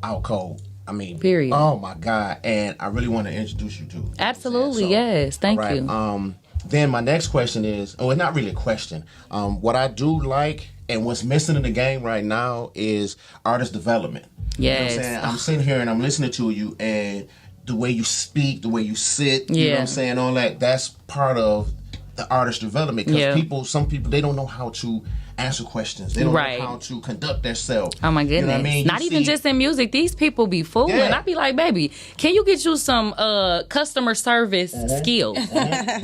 out cold. I mean, period. Oh my God! And I really want to introduce you to. Absolutely, yes. Thank you. Then my next question is, it's not really a question. What I do like, and what's missing in the game right now, is artist development. Yes. You know what I'm saying? I'm sitting here and I'm listening to you, and the way you speak, the way you sit, you know what I'm saying, all that. That's part of the artist development, because some people, they don't know how to answer questions. They don't know how to conduct themselves. Oh my goodness. You know what I mean? Not even just in music. These people be fooling. I be like, baby, can you get you some customer service skills?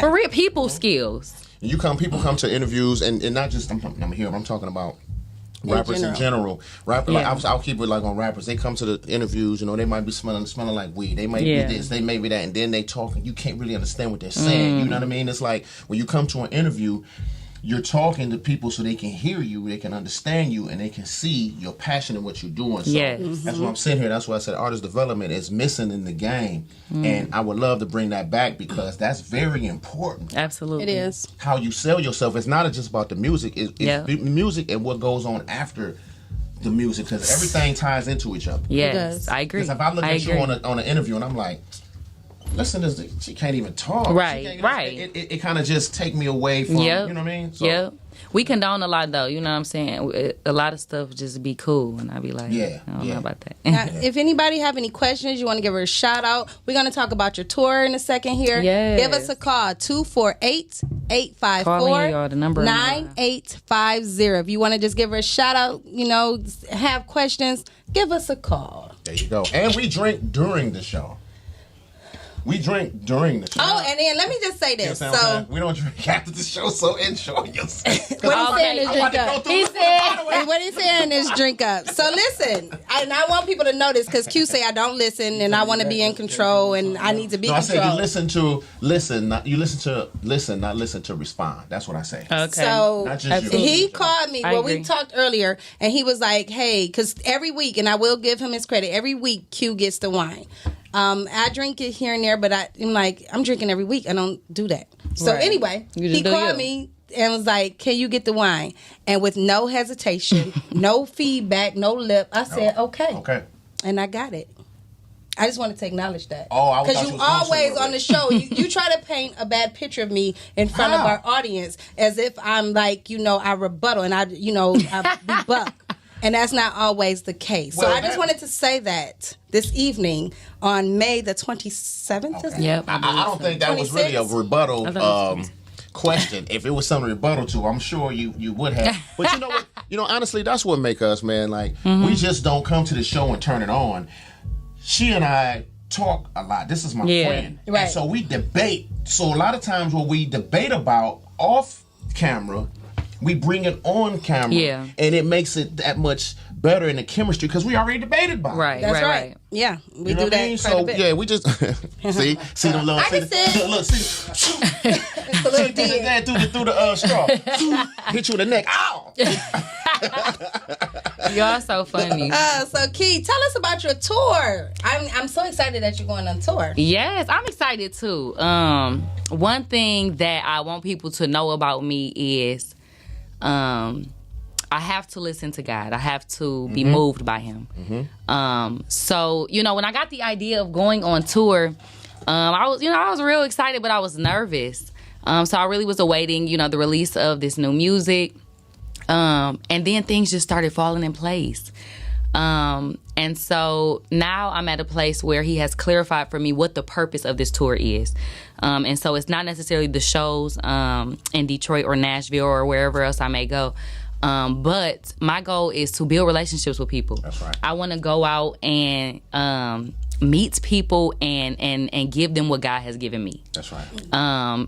For real, people skills. And people come to interviews, and not just, I'm here, I'm talking about rappers in general. I'll keep it like on rappers. They come to the interviews, you know, they might be smelling like weed. They might be this, they may be that, and then they talk, and you can't really understand what they're saying. You know what I mean? It's like when you come to an interview, you're talking to people so they can hear you, they can understand you, and they can see your passion in what you're doing. So that's why I'm sitting here. That's why I said artist development is missing in the game. And I would love to bring that back, because that's very important. Absolutely. It is. How you sell yourself. It's not just about the music. It's music and what goes on after the music, because everything ties into each other. Yes, I agree. Because if I look at you on an interview and I'm like, listen to this, she can't even talk. Right. It kind of just take me away from, you know what I mean? So, we condone a lot, though, you know what I'm saying? A lot of stuff just be cool, and I be like, I don't know about that. Now, if anybody have any questions, you want to give her a shout out, we're going to talk about your tour in a second here. Yes. Give us a call, 248-854-9850. If you want to just give her a shout out, you know, have questions, give us a call. There you go. And we drink during the show. We drink during the show. Oh, and then let me just say this. You know so we don't drink after the show, so enjoy yourself. What he's saying is drink up. What he's saying is drink up. So listen, and I want people to know this, because Q say I don't listen, and I want to be in control, and I need to be in control. I said you listen to respond. That's what I say. Okay. So not just you. he called me. We talked earlier, and he was like, "Hey," because every week, and I will give him his credit. Every week, Q gets the wine. I drink it here and there, but I'm like, I'm drinking every week. I don't do that. So anyway, he called me and was like, can you get the wine? And with no hesitation, no feedback, no lip, I said, okay. Okay. And I got it. I just wanted to acknowledge that. Oh, because you always on the show, you try to paint a bad picture of me in front of our audience as if I'm like, you know, I rebuttal and I be buck. And that's not always the case. So I just wanted to say that this evening on May the 27th. Okay. Yep. I don't think that was really a rebuttal question. If it was something to rebuttal to, I'm sure you would have. But you know what? You know, honestly, that's what make us, man. Like, we just don't come to the show and turn it on. She and I talk a lot. This is my friend. Right. And so we debate. So a lot of times what we debate about off camera, we bring it on camera, and it makes it that much better in the chemistry, because we already debated about it. That's right. Yeah, we do that quite a bit. Yeah, we just see them little. I can see it. Look, see. It's a little dead through the straw. Hit you in the neck. Ow! Y'all so funny. So Key, tell us about your tour. I'm so excited that you're going on tour. Yes, I'm excited too. One thing that I want people to know about me is, I have to listen to God. I have to be moved by Him. So, you know, when I got the idea of going on tour, I was real excited, but I was nervous. So I really was awaiting, you know, the release of this new music. And then things just started falling in place. And so now I'm at a place where He has clarified for me what the purpose of this tour is. And so it's not necessarily the shows in Detroit or Nashville or wherever else I may go. But my goal is to build relationships with people. That's right. I want to go out and meet people and give them what God has given me. That's right.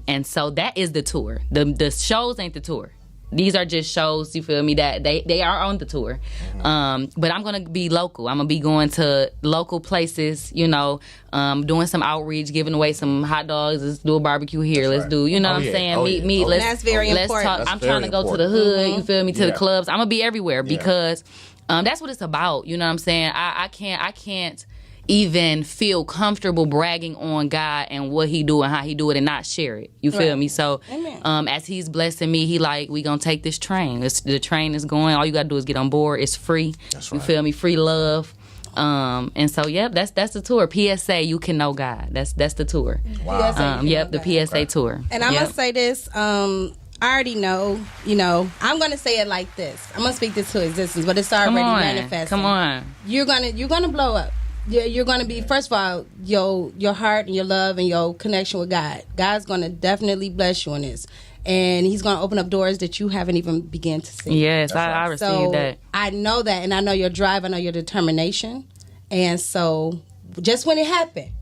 And so that is the tour. The shows ain't the tour. these are just shows, you feel me, that they are on the tour. But I'm going to be local. I'm going to be going to local places, you know, doing some outreach, giving away some hot dogs. Let's do a barbecue here. Let's do, you know what I'm saying? Meet. That's very important. Talk. That's I'm trying to go to the hood, you feel me, to the clubs. I'm going to be everywhere because that's what it's about. You know what I'm saying? I can't even feel comfortable bragging on God and what he do and how he do it and not share it. You feel me? So as he's blessing me, he like, we gonna take this train. The train is going. All you gotta do is get on board. It's free. That's You feel me? Free love. And so that's the tour. PSA, you can know God. That's the tour. Wow. The PSA tour. And I'm gonna say this. I already know, you know, I'm gonna say it like this. I'm gonna speak this to existence, but it's already manifesting. Come on. You're gonna blow up. You're going to be, first of all, your heart and your love and your connection with God. God's going to definitely bless you on this. And he's going to open up doors that you haven't even begun to see. Yes, I received that. I know that, and I know your drive, I know your determination. And so, just when it happened,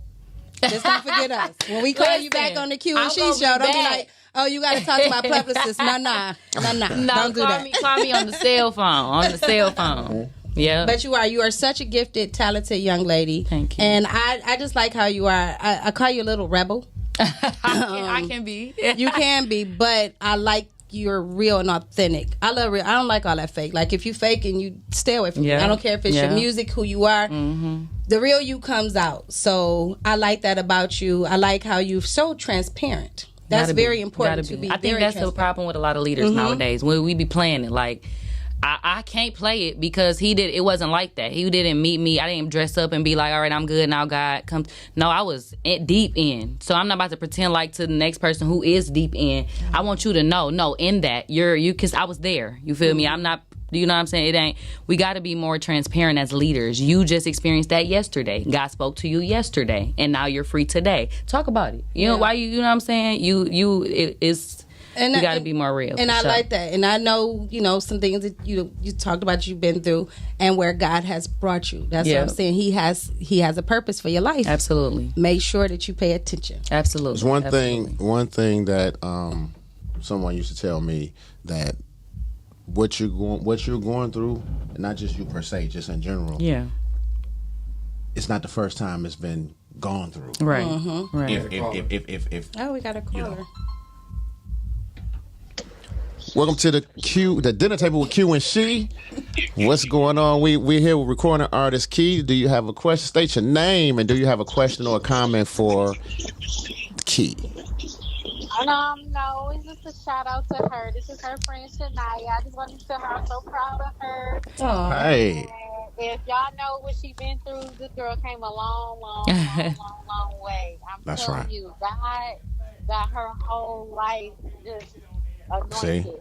just don't forget us. When we call you back on the Q and She show, don't be like, oh, you got to talk to my publicist. Nah. Don't do that. Call me on the cell phone. Yeah, but you are such a gifted, talented young lady. Thank you. And I just like how you are. I call you a little rebel. I can be. You can be, but I like you're real and authentic. I love real. I don't like all that fake. Like if you fake and you stay away from me. I don't care if it's your music, who you are. The real you comes out. So I like that about you. I like how you're so transparent. That's very important to be. I think that's the problem with a lot of leaders nowadays. When we be playing it like. I can't play it because it wasn't like that. He didn't meet me. I didn't dress up and be like, all right, I'm good now, God comes. No, I was deep in. So I'm not about to pretend like to the next person who is deep in. I want you to know, no, in that, because I was there. You feel me? I'm not, you know what I'm saying? We got to be more transparent as leaders. You just experienced that yesterday. God spoke to you yesterday, and now you're free today. Talk about it. You know why you know what I'm saying? You got to be more real. And I like that. And I know, you know, some things that you talked about you've been through and where God has brought you. That's what I'm saying. He has a purpose for your life. Absolutely. Make sure that you pay attention. Absolutely. There's one thing that someone used to tell me, that what you're going through, and not just you per se, just in general. Yeah. It's not the first time it's been gone through. Right. Right. If we got a caller. You know. Welcome to the dinner table with Q and She. What's going on? We're here with recording artist Key. Do you have a question? State your name, and do you have a question or a comment for Key? No, it's just a shout out to her. This is her friend Shania. I just wanted to tell her I'm so proud of her. Oh. Hey. And if y'all know what she's been through, this girl came a long way. I'm telling you, God got her whole life just anointed.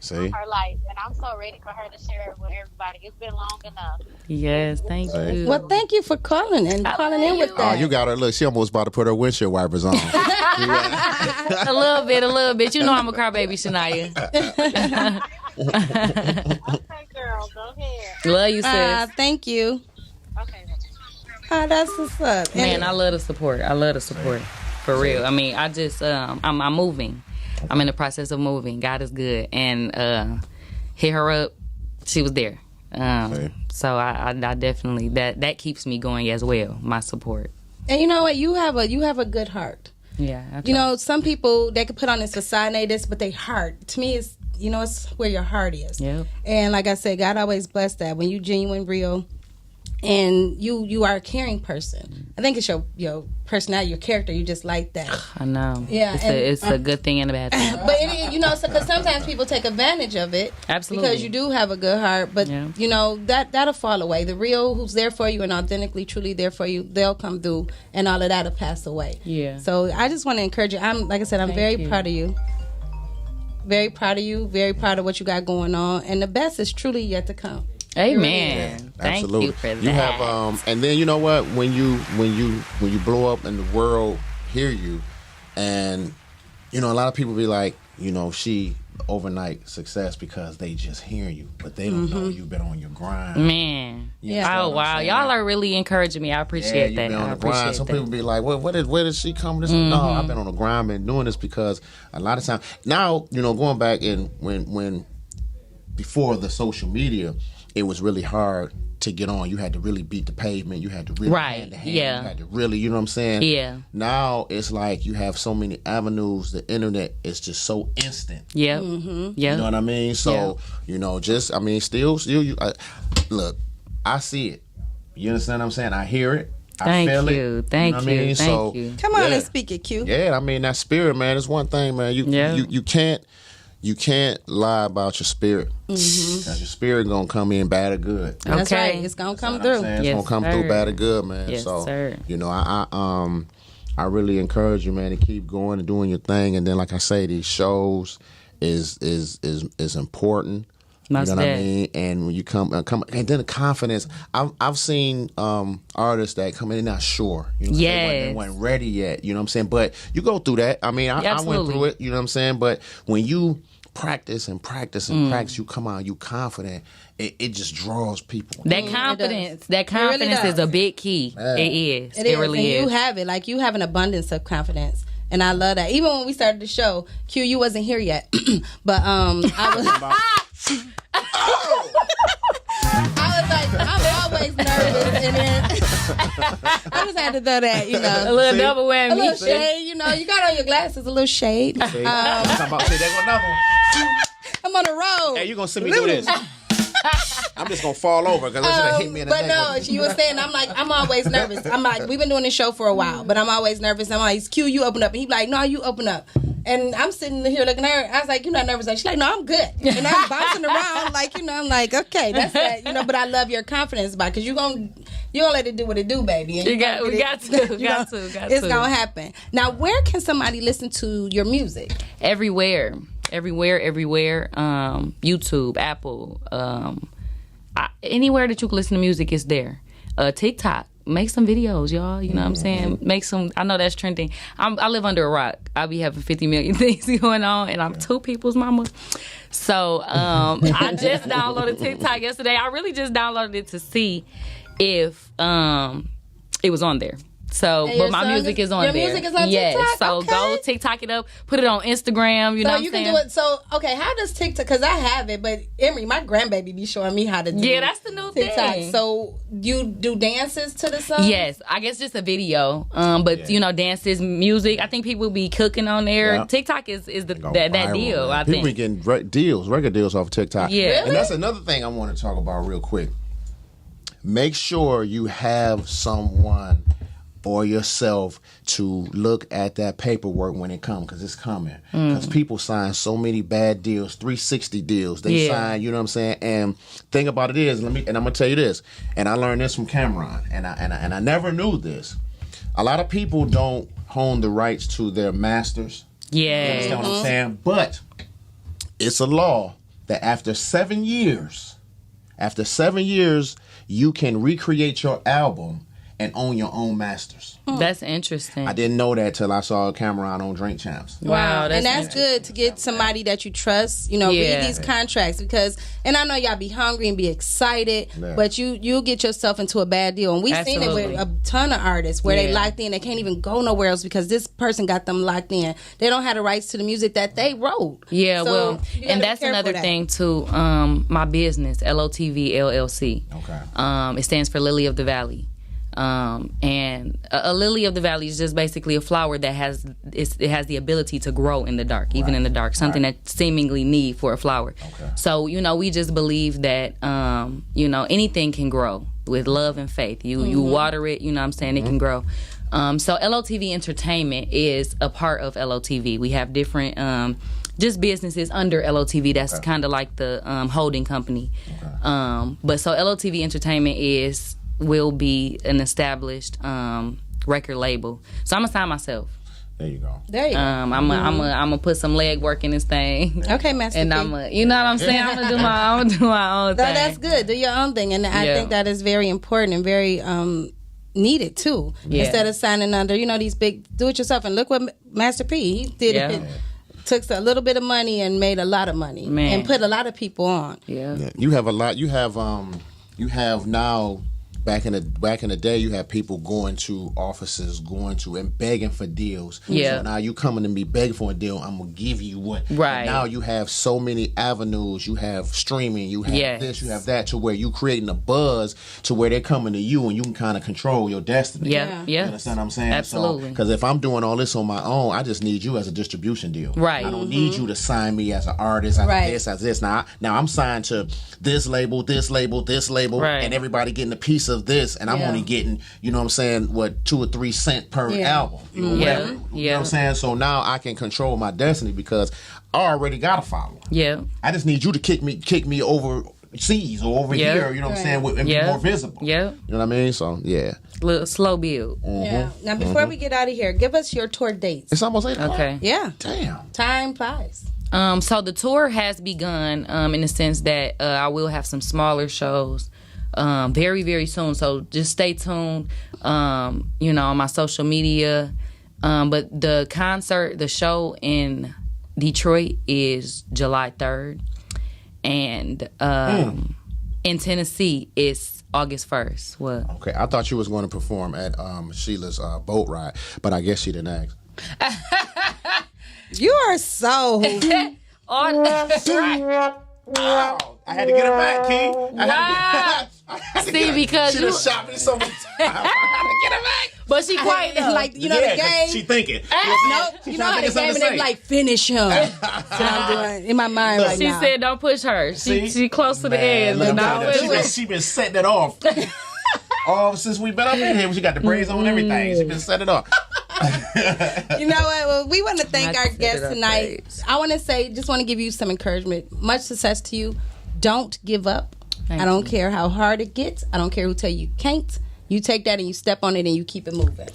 See? Her life, and I'm so ready for her to share it with everybody. It's been long enough. Yes, thank you. Well, thank you for calling in with that. Oh, you got her. Look, she almost about to put her windshield wipers on. A little bit. You know I'm a crybaby, Shania. Okay, girl, go ahead. Love you, sis. Thank you. Okay. That's what's up. Man, I love the support. For real. I mean, I just, I'm moving. I'm in the process of moving. God is good. And hit her up. She was there. So I definitely, that keeps me going as well, my support. And you know what? You have a good heart. Yeah. You know, some people, they could put on this facade, but their heart, to me, is, you know, it's where your heart is. Yeah. And like I said, God always bless that. When you genuine, real, and you are a caring person. I think it's your personality, your character. You just like that. I know. Yeah, it's a good thing and a bad thing. But it, you know, because sometimes people take advantage of it. Absolutely. Because you do have a good heart, but you know that'll fall away. The real, who's there for you and authentically, truly there for you, they'll come through, and all of that'll pass away. Yeah. So I just want to encourage you. Like I said, I'm very proud of you. Very proud of you. Very proud of what you got going on, and the best is truly yet to come. Amen. Thank Absolutely. you for that. You have, and then you know what? When you blow up and the world hear you, and you know a lot of people be like, you know, she overnight success because they just hear you, but they don't know you've been on your grind. Man. Yeah. Oh, wow. Y'all are really encouraging me. I appreciate that. Been on I the grind. appreciate Some that. people be like, where did she come? This? No, I've been on the grind, been doing this because a lot of times now, going back in when before the social media, it was really hard to get on. You had to really beat the pavement. You had to really hand to hand. Yeah. You had to really, you know what I'm saying? Yeah. Now it's like you have so many avenues. The internet is just so instant. Yep. You know what I mean? So, still, look, I see it. You understand what I'm saying? I hear it. I feel it. Thank know you. what I mean? Thank So, you. Come on and speak it, Q. Yeah, I mean, that spirit, man, is one thing, man. You can't lie about your spirit. Because your spirit going to come in bad or good. That's Okay. right. It's going to come You know what through. I'm saying? It's Yes, going to come sir. through bad or good, man. Yes, so, sir. I really encourage you, man, to keep going and doing your thing. And then, like I say, these shows is important. Most you know what I def. mean? And when you come, and then the confidence. I've seen artists that come in and not sure. You know, they weren't ready yet. You know what I'm saying? But you go through that. I mean, I went Absolutely. through it. You know what I'm saying? But when you practice and practice and practice, you come out, you confident. It just draws people. That confidence, It really is does. a big key. Yeah. It is. It is. really And is. you have it. Like, you have an abundance of confidence. And I love that. Even when we started the show, Q, you wasn't here yet. But I was... I was like, I'm always nervous, and then I just had to throw that, A little double whammy. a little shade, you got on your glasses, a little shade. See? There go another one. I'm on the road. Hey, you gonna see me do this? I'm just gonna fall over because it's gonna hit me in the But neck. no, you were saying, I'm always nervous. I'm like, we've been doing this show for a while, but I'm always nervous. I'm like, Q, you open up. And he's like, no, you open up. And I'm sitting here looking at her. I was like, you're not nervous. She's like, no, I'm good. And I'm bouncing around like, I'm like, okay, that's that. But I love your confidence about it because you gonna let it do what it do, baby. And We got to. It's going to happen. Now, where can somebody listen to your music? Everywhere. YouTube, Apple, anywhere that you can listen to music is there. TikTok. Make some videos, y'all. You know what I'm saying? Make some. I know that's trending. I live under a rock. I be having 50 million things going on, and I'm two people's mama. So I just downloaded TikTok yesterday. I really just downloaded it to see if it was on there. So, but my music is on there. Your music is on TikTok? So Okay. go TikTok it up, put it on Instagram. You know what I'm saying? Can do it. So, okay, how does TikTok, because I have it, but Emery, my grandbaby be showing me how to do Yeah, that's the new TikTok. thing. So, you do dances to the song? Yes, I guess just a video. But dances, music. I think people be cooking on there. Yeah. TikTok is that Viral, deal. man. I People think. be getting record deals off of TikTok. Yeah. Really? And that's another thing I want to talk about real quick. Make sure you have someone or yourself to look at that paperwork when it comes, because it's coming. Because people sign so many bad deals, 360 deals. They sign, you know what I'm saying? And thing about it is, I'm gonna tell you this, and I learned this from Cameron, and I never knew this. A lot of people don't own the rights to their masters. You understand what I'm saying? But it's a law that after 7 years, you can recreate your album and own your own masters. That's interesting. I didn't know that till I saw Cameron on Drink Champs. Wow, And that's good to get somebody that you trust, read these contracts because, and I know y'all be hungry and be excited, but you'll get yourself into a bad deal. And we've seen it with a ton of artists where they locked in, they can't even go nowhere else because this person got them locked in. They don't have the rights to the music that they wrote. Yeah, So, well, you gotta and be that's careful another of that. thing too. My business, LOTV LLC. Okay. It stands for Lily of the Valley. And a lily of the valley is just basically a flower that has the ability to grow in the dark, even in the dark, something that seemingly need for a flower. Okay. So we just believe that anything can grow with love and faith. You water it, you know what I'm saying, it can grow. So LOTV Entertainment is a part of LOTV. We have different just businesses under LOTV. That's kind of like the holding company. Okay. But so LOTV Entertainment will be an established record label. So I'm gonna sign myself. There you go. There you go. I'm gonna put some leg work in this thing. Okay, Master And P. you know what I'm saying? I'm gonna do my own thing. No, that's good. Do your own thing, and I think that is very important and very needed too. Yeah. Instead of signing under, these big do-it-yourself. And look what Master P he did it took a little bit of money and made a lot of money, and put a lot of people on. Yeah. You have a lot. You have now. Back in the day, you had people going to offices, and begging for deals. Yeah. So now you coming to me begging for a deal. I'm gonna give you what. Right. Now you have so many avenues. You have streaming. You have this. You have that. To where you creating a buzz to where they're coming to you, and you can kind of control your destiny. Yeah. You understand what I'm saying? Absolutely. Because if I'm doing all this on my own, I just need you as a distribution deal. Right. I don't need you to sign me as an artist. As this. Now I'm signed to this label, right. and everybody getting a piece of this, and I'm only getting, you know what I'm saying, what, 2 or 3 cents per album, or whatever. You know what I'm saying? So now I can control my destiny because I already got a following. Yeah. I just need you to kick me overseas or over here, you know what I'm saying, and be more visible. Yeah. You know what I mean? So, yeah. Little slow build. Yeah. Now, before we get out of here, give us your tour dates. It's almost 8 o'clock. Okay. Yeah. Damn. Time flies. So the tour has begun in the sense that I will have some smaller shows very, very soon. So just stay tuned, on my social media. But the show in Detroit is July 3rd. And in Tennessee, it's August 1st. What? Okay, I thought you was going to perform at Sheila's boat ride, but I guess she didn't ask. You are so... Right. Oh, I had to get it back, Key. See, because she just shot me so many times. I had to get it back. But she quite like, the game. She thinking. No, you know how the game, and they're like, finish him. That's what I'm doing in my mind right now. She said, don't push her. She close to the edge. She been setting it off. All since we've been up in here, she got the braids on and everything. She been setting it off. You know what? Well, we want to thank our guests tonight. I want to say, just want to give you some encouragement. Much success to you. Don't give up. I don't care how hard it gets. I don't care who tell you can't. You take that and you step on it and you keep it moving.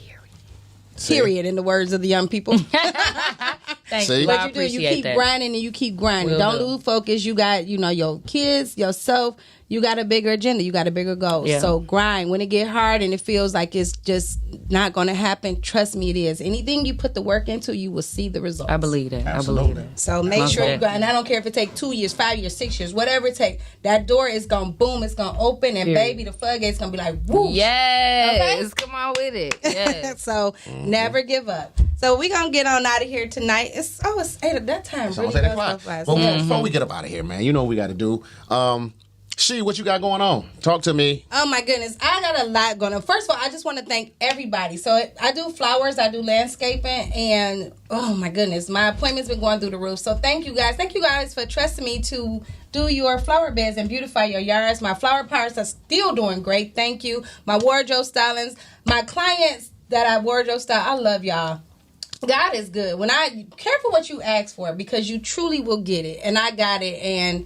Period, in the words of the young people. Thank you. What you do, you keep grinding and you keep grinding. Don't lose focus. You got, your kids, yourself. You got a bigger agenda. You got a bigger goal. Yeah. So grind. When it get hard and it feels like it's just not going to happen, trust me, it is. Anything you put the work into, you will see the results. I believe that. Absolutely. I believe that. So make sure you grind. And I don't care if it takes 2 years, 5 years, 6 years, whatever it takes. That door is going to boom. It's going to open. And baby, the floodgate's going to be like, woo. Yes. Okay? Come on with it. Yes. So never give up. So we're going to get on out of here tonight. It's 8 at that time. It's really 8 o'clock. Well, before we get up out of here, man, you know what we got to do. She, what you got going on? Talk to me. Oh, my goodness. I got a lot going on. First of all, I just want to thank everybody. So I do flowers, I do landscaping, and oh, my goodness, my appointment's been going through the roof. So thank you guys. Thank you guys for trusting me to do your flower beds and beautify your yards. My flower pots are still doing great. Thank you. My wardrobe stylings, my clients that I wardrobe style, I love y'all. God is good. Careful what you ask for, because you truly will get it. And I got it, and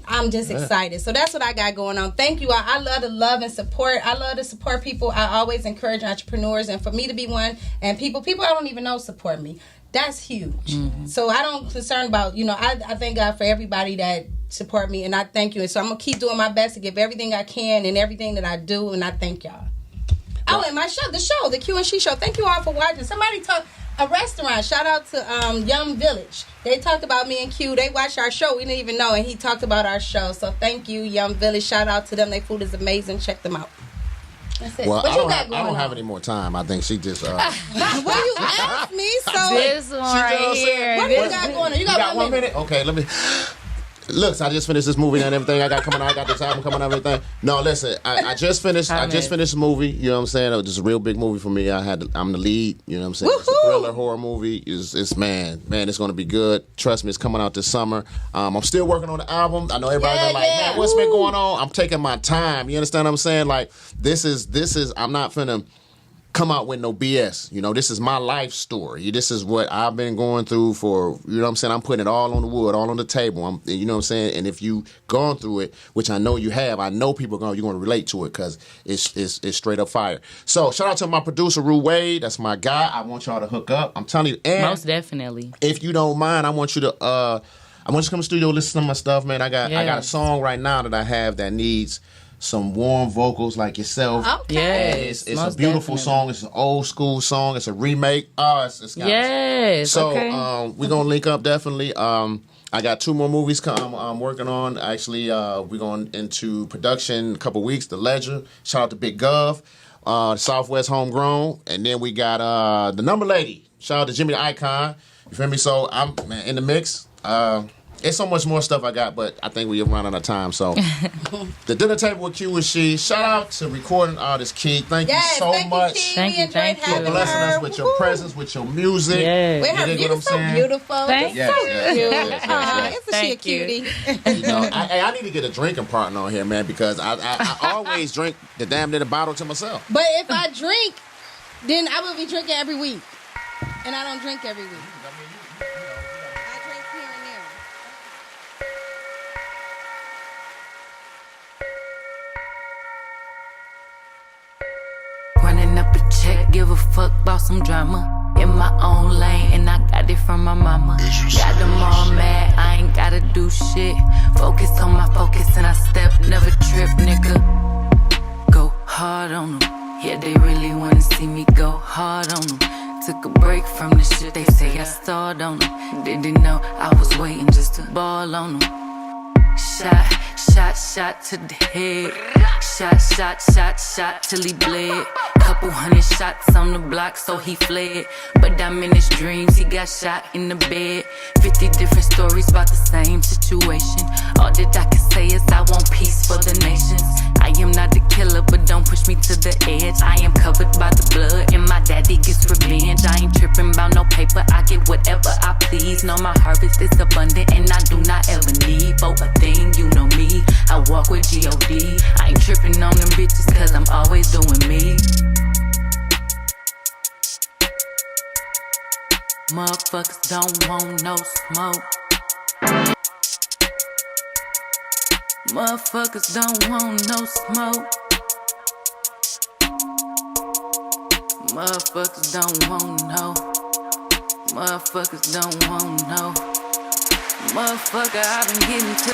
I'm just excited. So that's what I got going on. Thank you. I love to love and support. I love to support people. I always encourage entrepreneurs, and for me to be one, and people I don't even know support me. That's huge. Mm-hmm. So I don't concern about, I thank God for everybody that support me, and I thank you. And so I'm going to keep doing my best to give everything I can and everything that I do, and I thank y'all. Oh, and my show, the Q and She show. Thank you all for watching. Somebody talk. A restaurant. Shout out to Yum Village. They talked about me and Q. They watched our show. We didn't even know, and he talked about our show. So thank you, Yum Village. Shout out to them. Their food is amazing. Check them out. That's it. Well, what you got I going don't on? have any more time. I think she just. Well, you asked me, so this one right here. What do you got going on? You got 1 minute. Okay, let me. Look, I just finished this movie and everything I got coming out. I got this album coming out and everything. No, listen, I just finished. I just finished a movie. You know what I'm saying? It was just a real big movie for me. I'm the lead. You know what I'm saying? It's a thriller horror movie. It's man, it's going to be good. Trust me, it's coming out this summer. I'm still working on the album. I know everybody's been like, man, what's been going on? I'm taking my time. You understand what I'm saying? Like this is. I'm not finna come out with no BS. This is my life story. This is what I've been going through for, you know what I'm saying? I'm putting it all on the wood, all on the table. You know what I'm saying? And if you gone through it, which I know you have, I know you're going to relate to it because it's straight up fire. So shout out to my producer, Rue Wade. That's my guy. I want y'all to hook up. I'm telling you. And most definitely. If you don't mind, I want you to come to the studio, listen to my stuff, man. I got a song right now that I have that needs some warm vocals like yourself. Okay. Yes, It's a beautiful song. It's an old school song. It's a remake. It's got yes. So okay. we're gonna link up definitely. I got 2 more movies I'm working on. Actually, we're going into production in a couple weeks. The Ledger. Shout out to Big Gov. Southwest Homegrown. And then we got The Number Lady. Shout out to Jimmy the Icon. You feel me? So I'm in the mix. It's so much more stuff I got, but I think we're running out of time. So, the dinner table with Q and She. Shout out to recording artist Key. Thank you so much. Thank you. For blessing us with your presence, with your music. Yes. Her music's so beautiful. Thank It's so cute. Isn't she a cutie? You know, I need to get a drinking partner on here, man, because I always drink the damn near bottle to myself. But if I drink, then I will be drinking every week. And I don't drink every week. I drink here and there. Running up a check, give a fuck about some drama. In my own lane, and I got it from my mama. Got them all mad, I ain't gotta do shit. Focus on my focus, and I step, never trip, nigga. Go hard on them. Yeah, they really wanna see me go hard on them. Took a break from the shit they say I stalled on them. Didn't know I was waiting just to ball on them. Shot to the head. Shot till he bled. Couple hundred shots on the block, so he fled. But I'm in his dreams, he got shot in the bed. 50 different stories about the same situation. All that I can say is I want peace for the nations. I am not the killer, but don't push me to the edge. I am covered by the blood, and my daddy gets revenge. I ain't tripping about no paper, I get whatever I please. Know my harvest is abundant, and I do not ever need for a thing, you know me. I walk with G.O.D. I ain't tripping on them bitches, cause I'm always doing me. Motherfuckers don't want no smoke. Motherfuckers don't want no smoke. Motherfuckers don't want no. Motherfuckers don't want no. Motherfucker, I been getting to.